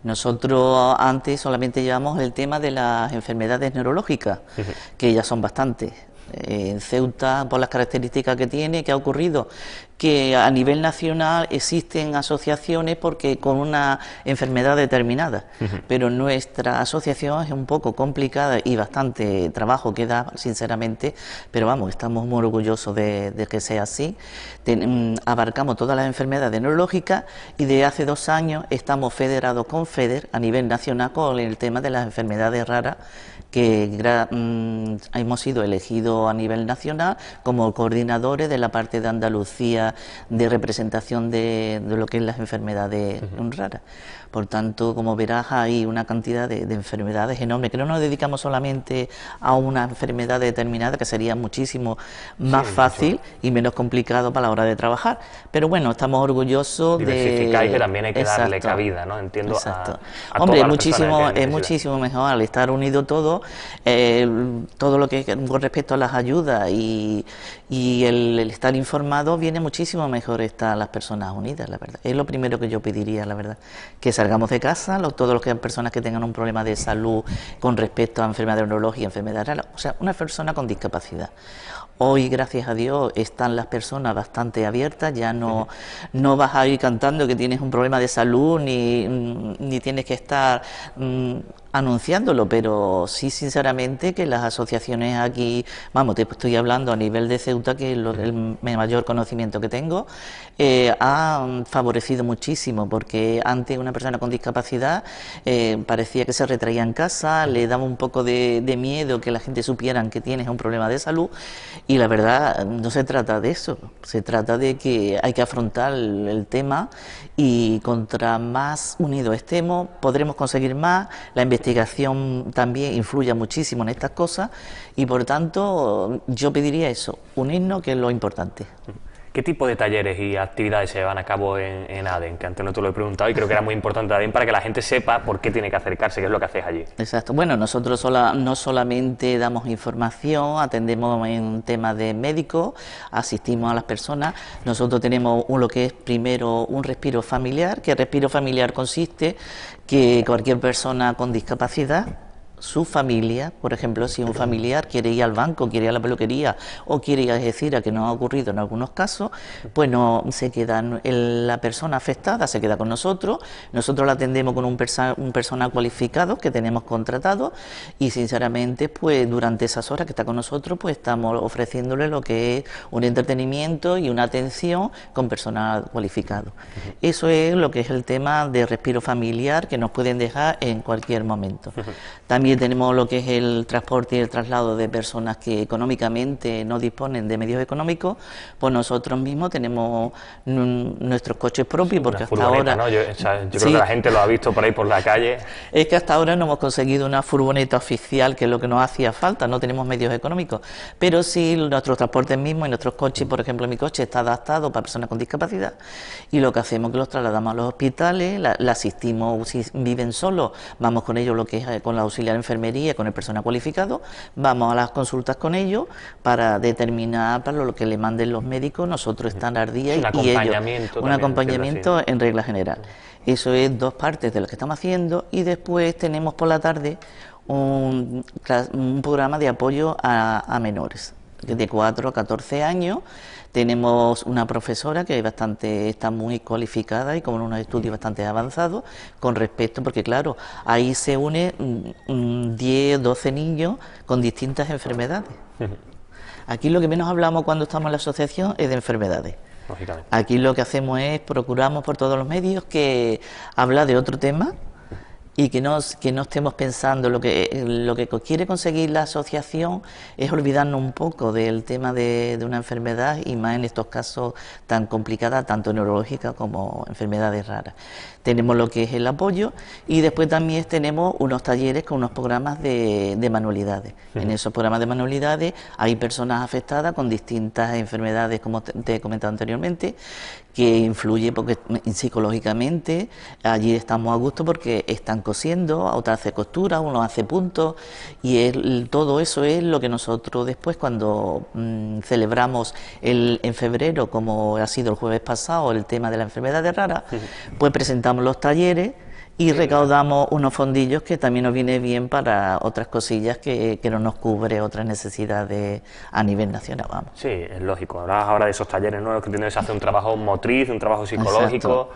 Nosotros antes solamente llevamos el tema de las enfermedades neurológicas, que ya son bastantes. En Ceuta, por las características que tiene, ¿qué ha ocurrido? Que a nivel nacional existen asociaciones porque con una enfermedad determinada, pero nuestra asociación es un poco complicada y bastante trabajo que da, sinceramente, pero vamos, estamos muy orgullosos de que sea así. Abarcamos todas las enfermedades neurológicas y de hace 2 años estamos federados con FEDER a nivel nacional con el tema de las enfermedades raras, que hemos sido elegidos a nivel nacional como coordinadores de la parte de Andalucía guía de representación de lo que es las enfermedades raras. Por tanto, como verás, hay una cantidad de enfermedades enormes, que no nos dedicamos solamente a una enfermedad determinada, que sería muchísimo más fácil y menos complicado para la hora de trabajar. Pero bueno, estamos orgullosos de... Diversificar y que también hay que darle cabida, ¿no? Entiendo a Hombre, todas es muchísimo mejor al estar unido todo, todo lo que con respecto a las ayudas y el estar informado, viene muchísimo mejor estar las personas unidas, la verdad. Es lo primero que yo pediría, la verdad, que salgamos de casa, todos los que personas que tengan un problema de salud con respecto a enfermedades neurológicas y enfermedades raras, o sea, una persona con discapacidad. Hoy, gracias a Dios, están las personas bastante abiertas, ya no vas a ir cantando que tienes un problema de salud ni tienes que estar anunciándolo, pero sí, sinceramente, que las asociaciones aquí, vamos, te estoy hablando a nivel de Ceuta, que es el mayor conocimiento que tengo, han favorecido muchísimo, porque antes una persona con discapacidad parecía que se retraía en casa, le daba un poco de miedo que la gente supieran que tienes un problema de salud, y la verdad no se trata de eso, se trata de que hay que afrontar el tema, y contra más unidos estemos podremos conseguir más. La investigación también influye muchísimo en estas cosas, y por tanto yo pediría eso, unirnos, que es lo importante. ¿Qué tipo de talleres y actividades se llevan a cabo en ADEN? Que antes no te lo he preguntado y creo que era muy importante ADEN para que la gente sepa por qué tiene que acercarse, qué es lo que hacéis allí. Exacto. Bueno, nosotros no solamente damos información, atendemos en temas de médicos, asistimos a las personas. Nosotros tenemos lo que es primero un respiro familiar, que el respiro familiar consiste que cualquier persona con discapacidad, su familia, por ejemplo, si un familiar quiere ir al banco, quiere ir a la peluquería o quiere ir a Algeciras, que no ha ocurrido en algunos casos, pues no se queda, la persona afectada se queda con nosotros la atendemos con un personal cualificado que tenemos contratado, y sinceramente pues durante esas horas que está con nosotros pues estamos ofreciéndole lo que es un entretenimiento y una atención con personal cualificado. Eso es lo que es el tema de respiro familiar, que nos pueden dejar en cualquier momento. También tenemos lo que es el transporte y el traslado de personas que económicamente no disponen de medios económicos, pues nosotros mismos tenemos nuestros coches propios, porque hasta ahora... ¿no? Yo creo que la gente lo ha visto por ahí por la calle. Es que hasta ahora no hemos conseguido una furgoneta oficial, que es lo que nos hacía falta, no tenemos medios económicos, pero sí nuestros transportes mismos y nuestros coches, por ejemplo mi coche está adaptado para personas con discapacidad, y lo que hacemos es que los trasladamos a los hospitales, la asistimos, si viven solos, vamos con ellos lo que es con la auxiliar enfermería, con el personal cualificado, vamos a las consultas con ellos para determinar para lo que le manden los médicos, nosotros están al día y ellos. Un acompañamiento en regla general. Eso es dos partes de lo que estamos haciendo, y después tenemos por la tarde un programa de apoyo a menores de 4 a 14 años. Tenemos una profesora que está muy cualificada y con unos estudios bastante avanzados con respecto, porque claro, ahí se une 10, 12 niños con distintas enfermedades. Aquí lo que menos hablamos cuando estamos en la asociación es de enfermedades. Aquí lo que hacemos es, procuramos por todos los medios que habla de otro tema, y que no estemos pensando, lo que quiere conseguir la asociación es olvidarnos un poco del tema de una enfermedad, y más en estos casos tan complicadas, tanto neurológicas como enfermedades raras. Tenemos lo que es el apoyo, y después también tenemos unos talleres con unos programas de manualidades. En esos programas de manualidades hay personas afectadas con distintas enfermedades, como te he comentado anteriormente, que influye porque psicológicamente allí estamos a gusto porque están cosiendo, otra hace costura, uno hace puntos, y todo eso es lo que nosotros después, cuando celebramos en febrero, como ha sido el jueves pasado, el tema de la enfermedad rara, pues presentamos los talleres y recaudamos unos fondillos que también nos viene bien para otras cosillas que no nos cubre otras necesidades a nivel nacional, vamos. Sí, es lógico. Hablabas ahora de esos talleres nuevos que tienes que hacer un trabajo motriz, un trabajo psicológico.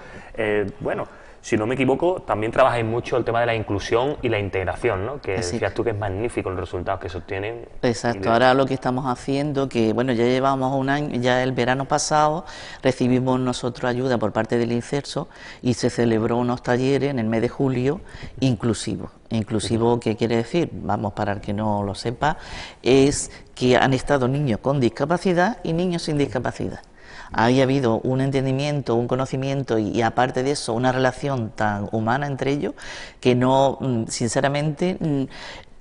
Bueno, si no me equivoco, también trabajáis mucho el tema de la inclusión y la integración, ¿no? Que decías tú que es magnífico los resultados que se obtienen. Exacto, ahora lo que estamos haciendo, que bueno, ya llevamos un año, ya el verano pasado recibimos nosotros ayuda por parte del INCERSO y se celebró unos talleres en el mes de julio inclusivos. Inclusivo, ¿qué quiere decir? Vamos, para el que no lo sepa, es que han estado niños con discapacidad y niños sin discapacidad. Ahí ha habido un entendimiento, un conocimiento y aparte de eso una relación tan humana entre ellos que no, sinceramente,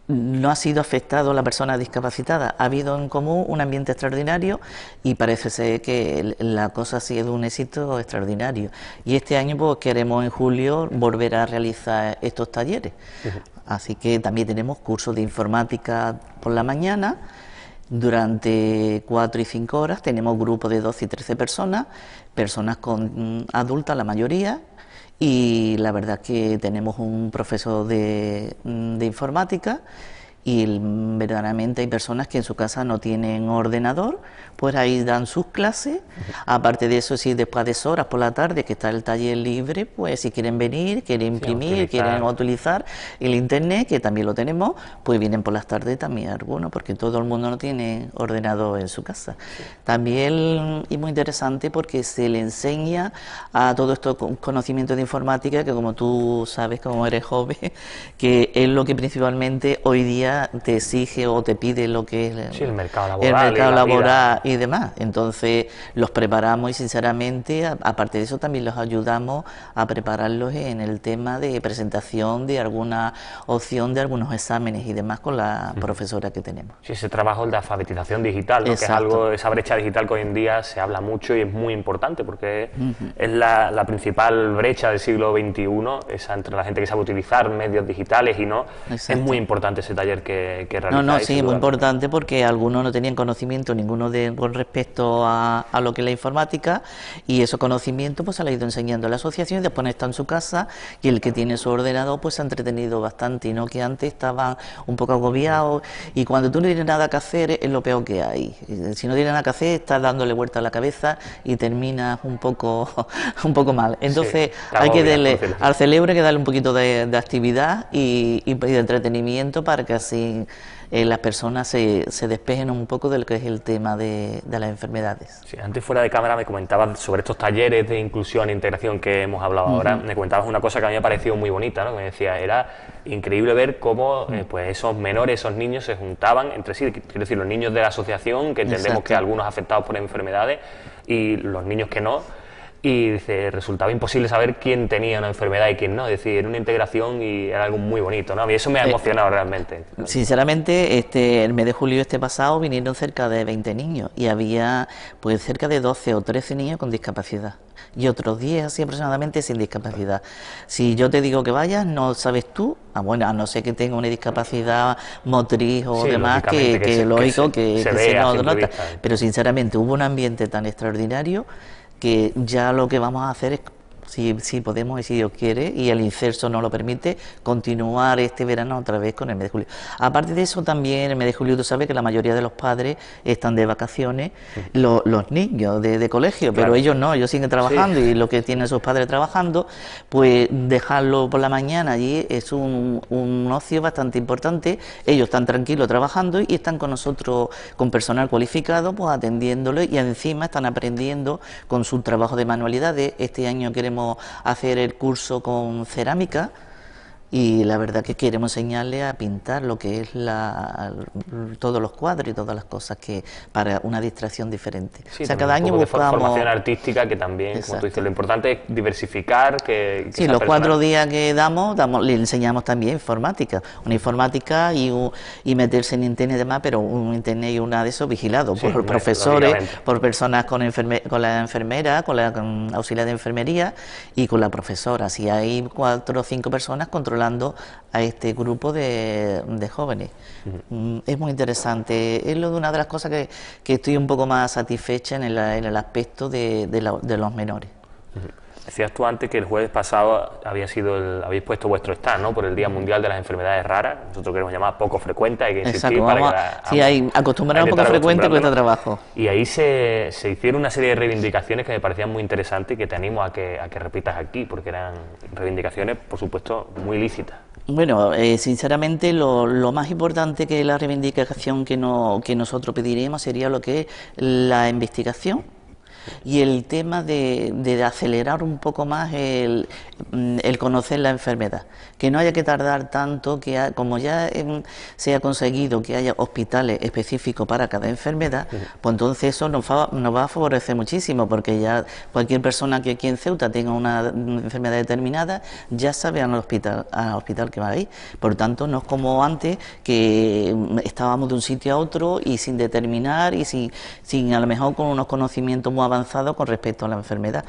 no ha sido afectado la persona discapacitada. Ha habido en común un ambiente extraordinario y parece ser que la cosa ha sido un éxito extraordinario. Y este año pues queremos en julio volver a realizar estos talleres. Así que también tenemos cursos de informática por la mañana. Durante 4 y 5 horas tenemos grupos de 12 y 13 personas, personas con adultas la mayoría, y la verdad que tenemos un profesor de informática y verdaderamente hay personas que en su casa no tienen ordenador, pues ahí dan sus clases. Aparte de eso, si después de horas por la tarde que está el taller libre, pues si quieren venir, quieren imprimir, quieren utilizar el internet, que también lo tenemos, pues vienen por las tardes también algunos, porque todo el mundo no tiene ordenador en su casa. También es muy interesante porque se le enseña a todo esto conocimiento de informática, que como tú sabes, como eres joven, que es lo que principalmente hoy día te exige o te pide lo que es el mercado laboral, y demás. Entonces los preparamos y sinceramente, aparte de eso, también los ayudamos a prepararlos en el tema de presentación de alguna opción de algunos exámenes y demás con la profesora que tenemos. Sí, ese trabajo de alfabetización digital, ¿no? Que es algo, esa brecha digital que hoy en día se habla mucho y es muy importante porque es la principal brecha del siglo XXI, esa entre la gente que sabe utilizar medios digitales y no. Es muy importante ese taller que realizáis. Sí, muy importante porque algunos no tenían conocimiento ninguno con respecto a lo que es la informática, y esos conocimientos pues se le ha ido enseñando a la asociación y después está en su casa, y el que tiene su ordenador pues se ha entretenido bastante, y no que antes estaban un poco agobiados, y cuando tú no tienes nada que hacer es lo peor que hay. Si no tienes nada que hacer estás dándole vuelta a la cabeza y terminas un poco mal. Entonces hay que darle al cerebro, hay que darle un poquito de actividad y de entretenimiento para que así las personas se despejen un poco de lo que es el tema de las enfermedades. Sí, antes fuera de cámara me comentabas sobre estos talleres de inclusión e integración que hemos hablado ahora. Me comentabas una cosa que a mí me ha parecido muy bonita, ¿no? Me decía, era increíble ver cómo pues esos menores, esos niños se juntaban entre sí, quiero decir, los niños de la asociación, que entendemos que algunos afectados por enfermedades y los niños que no. Y dice, resultaba imposible saber quién tenía una enfermedad y quién no, es decir, era una integración y era algo muy bonito, ¿no? Y eso me ha emocionado realmente. Sinceramente, el mes de julio pasado vinieron cerca de 20 niños y había pues cerca de 12 o 13 niños con discapacidad y otros 10 así aproximadamente sin discapacidad. Si yo te digo que vayas, no sabes tú, bueno, a no ser que tenga una discapacidad motriz o demás, que lógico que se nota, pero sinceramente hubo un ambiente tan extraordinario que ya lo que vamos a hacer es, si podemos y si Dios quiere y el incenso nos lo permite, continuar este verano otra vez con el mes de julio. Aparte de eso, también el mes de julio tú sabes que la mayoría de los padres están de vacaciones, los niños de colegio, pero ellos no, ellos siguen trabajando y lo que tienen sus padres trabajando, pues dejarlo por la mañana allí es un ocio bastante importante. Ellos están tranquilos trabajando y están con nosotros, con personal cualificado, pues atendiéndolo, y encima están aprendiendo con su trabajo de manualidades. Este año queremos hacer el curso con cerámica y la verdad que queremos enseñarle a pintar lo que es todos los cuadros y todas las cosas que para una distracción diferente. Sí, o sea, cada año buscamos formación artística, que también, como tú dices, lo importante es diversificar, que sí, los 4 días que damos le enseñamos también informática, una informática y meterse en internet y demás, pero un internet y una de esos vigilado por profesores, por personas con la enfermera, con la auxiliar de enfermería y con la profesora. Si hay 4 o 5 personas controlando a este grupo de jóvenes. Es muy interesante. Es una de las cosas que estoy un poco más satisfecha en el aspecto de los menores. Decías tú antes que el jueves pasado habéis puesto vuestro stand, ¿no?, por el Día Mundial de las Enfermedades Raras. Nosotros queremos llamar poco frecuente, hay que insistir para que acostumbrar un poco frecuente cuesta trabajo. Y ahí se hicieron una serie de reivindicaciones que me parecían muy interesantes y que te animo a que repitas aquí, porque eran reivindicaciones, por supuesto, muy lícitas. Bueno, sinceramente lo más importante que la reivindicación que nosotros pediríamos sería lo que es la investigación y el tema de acelerar un poco más el conocer la enfermedad, que no haya que tardar tanto, como ya se ha conseguido que haya hospitales específicos para cada enfermedad, pues entonces eso nos va a favorecer muchísimo, porque ya cualquier persona que aquí en Ceuta tenga una enfermedad determinada ya sabe al hospital que va a ir. Por tanto, no es como antes, que estábamos de un sitio a otro y sin determinar y sin a lo mejor con unos conocimientos muy avanzados con respecto a la enfermedad.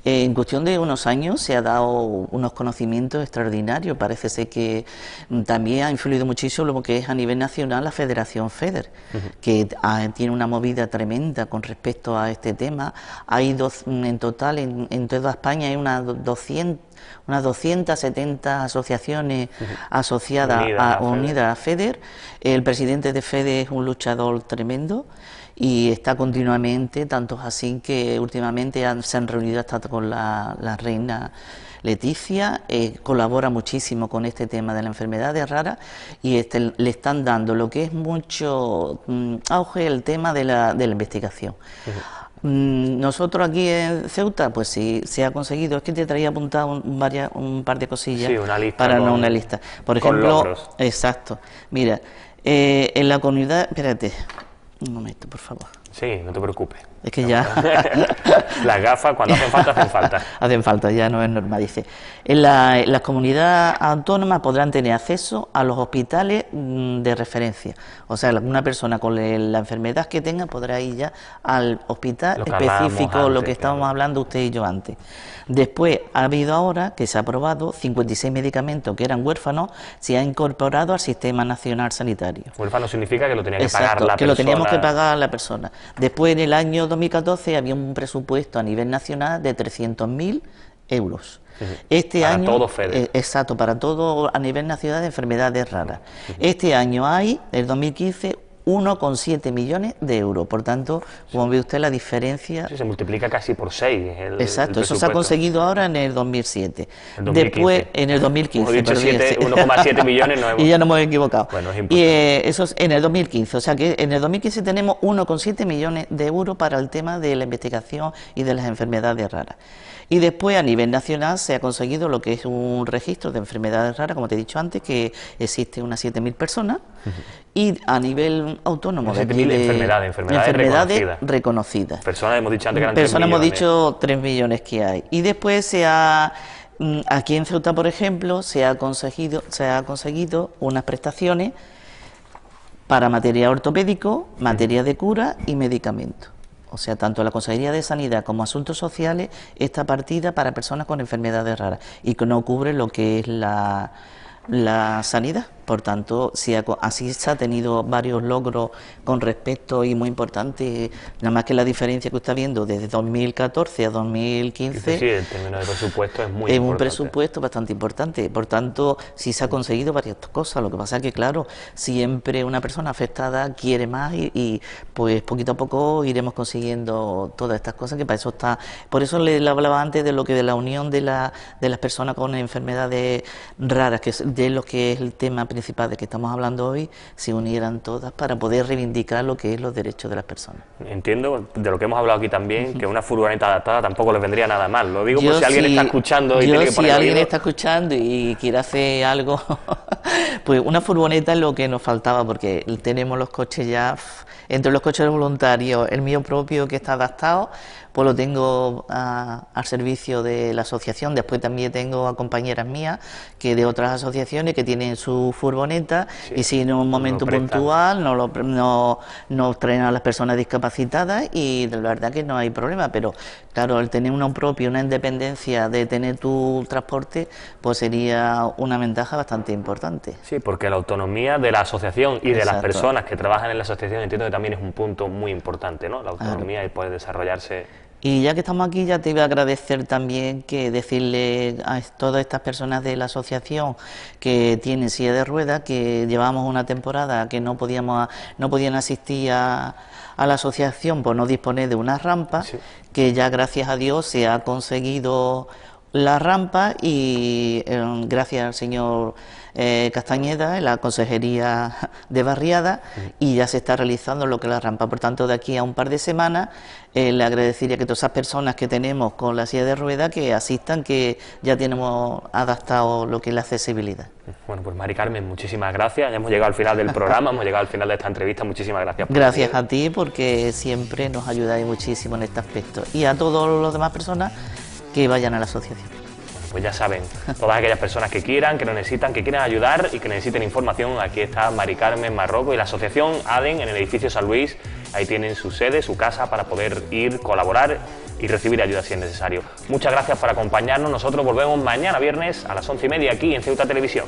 En cuestión de unos años se ha dado unos conocimientos extraordinarios. Parece ser que también ha influido muchísimo lo que es a nivel nacional la Federación FEDER, que tiene una movida tremenda con respecto a este tema. Hay en total en toda España hay unas 270 asociaciones asociadas unidas a FEDER. El presidente de FEDER es un luchador tremendo y está continuamente, tanto así que últimamente se han reunido hasta con la reina Leticia, colabora muchísimo con este tema de la enfermedad rara y le están dando lo que es mucho auge el tema de la investigación. Nosotros aquí en Ceuta, pues sí, se ha conseguido. Es que te traía apuntado un par de cosillas, sí, una lista una lista. Por ejemplo, logros. Exacto. Mira, en la comunidad, espérate, un momento, por favor. Sí, no te preocupes. Es que ya... Las gafas, cuando hacen falta, hacen falta. Hacen falta, ya no es normal, dice. En las comunidades autónomas podrán tener acceso a los hospitales de referencia. O sea, una persona con la enfermedad que tenga podrá ir ya al hospital específico, lo que estábamos hablando usted y yo antes. Después, ha habido ahora que se ha aprobado 56 medicamentos que eran huérfanos, se ha incorporado al Sistema Nacional Sanitario. Huérfano significa que lo tenía que pagar la persona. Que lo teníamos que pagar la persona. Después, en el año 2014, había un presupuesto a nivel nacional de 300.000 euros. Este año, todo FEDER. Exacto, para todo a nivel nacional de enfermedades raras. Este año hay, el 2015, 1,7 millones de euros. Por tanto, como ve usted, la diferencia... Sí, se multiplica casi por 6. Exacto, eso se ha conseguido ahora en el 2007. Después, en el 2015. Como he dicho, 1,7 millones no hemos... Y ya no hemos equivocado. Bueno, es importante. Y eso es en el 2015. O sea que en el 2015 tenemos 1,7 millones de euros para el tema de la investigación y de las enfermedades raras. Y después, a nivel nacional, se ha conseguido lo que es un registro de enfermedades raras, como te he dicho antes, que existe unas 7.000 personas. Y a nivel autónomo... 7.000 enfermedades reconocidas. Personas hemos dicho antes que eran 3 millones. Personas hemos dicho 3 millones que hay. Y después aquí en Ceuta, por ejemplo, se ha conseguido unas prestaciones para material ortopédico, materia de cura y medicamentos. O sea, tanto la Consejería de Sanidad como Asuntos Sociales, esta partida para personas con enfermedades raras y que no cubre lo que es la sanidad. Por tanto, así se ha tenido varios logros con respecto y muy importantes, nada más que la diferencia que está viendo desde 2014 a 2015. Sí, el término de presupuesto es muy importante. Es un presupuesto bastante importante. Por tanto, sí se ha conseguido varias cosas. Lo que pasa es que, claro, siempre una persona afectada quiere más y pues poquito a poco iremos consiguiendo todas estas cosas, que para eso está. Por eso le hablaba antes de lo que de la unión de las personas con enfermedades raras, que es de lo que es el tema principal de que estamos hablando hoy, se unieran todas para poder reivindicar lo que es los derechos de las personas. Entiendo, de lo que hemos hablado aquí también, que una furgoneta adaptada tampoco les vendría nada mal. Lo digo por si alguien está escuchando y tiene que poner si alguien está escuchando y quiere hacer algo, pues una furgoneta es lo que nos faltaba, porque tenemos los coches ya, entre los coches voluntarios, el mío propio que está adaptado, pues lo tengo al servicio de la asociación. Después también tengo a compañeras mías que de otras asociaciones que tienen su furgoneta, y si en un momento puntual nos traen a las personas discapacitadas, y la verdad que no hay problema. Pero claro, el tener uno propio, una independencia de tener tu transporte, pues sería una ventaja bastante importante. Sí, porque la autonomía de la asociación y de las personas que trabajan en la asociación, entiendo que también es un punto muy importante, ¿no? La autonomía y poder desarrollarse. Y ya que estamos aquí, ya te iba a agradecer también que decirle a todas estas personas de la asociación que tienen silla de ruedas, que llevamos una temporada que no podían asistir a la asociación por no disponer de una rampa, que ya gracias a Dios se ha conseguido la rampa y gracias al señor Castañeda en la Consejería de Barriada, y ya se está realizando lo que es la rampa. Por tanto, de aquí a un par de semanas le agradecería que todas esas personas que tenemos con la silla de ruedas que asistan, que ya tenemos adaptado lo que es la accesibilidad. Bueno, pues Mari Carmen, muchísimas gracias. Ya hemos llegado al final del programa, hemos llegado al final de esta entrevista. Muchísimas gracias. Gracias a ti, porque siempre nos ayudáis muchísimo en este aspecto, y a todas las demás personas que vayan a la asociación. Pues ya saben, todas aquellas personas que quieran, que lo necesitan, que quieran ayudar y que necesiten información, aquí está Mari Carmen Marroco y la asociación ADEN en el edificio San Luis. Ahí tienen su sede, su casa, para poder ir, colaborar y recibir ayuda si es necesario. Muchas gracias por acompañarnos. Nosotros volvemos mañana viernes a las 11:30 aquí en Ceuta Televisión.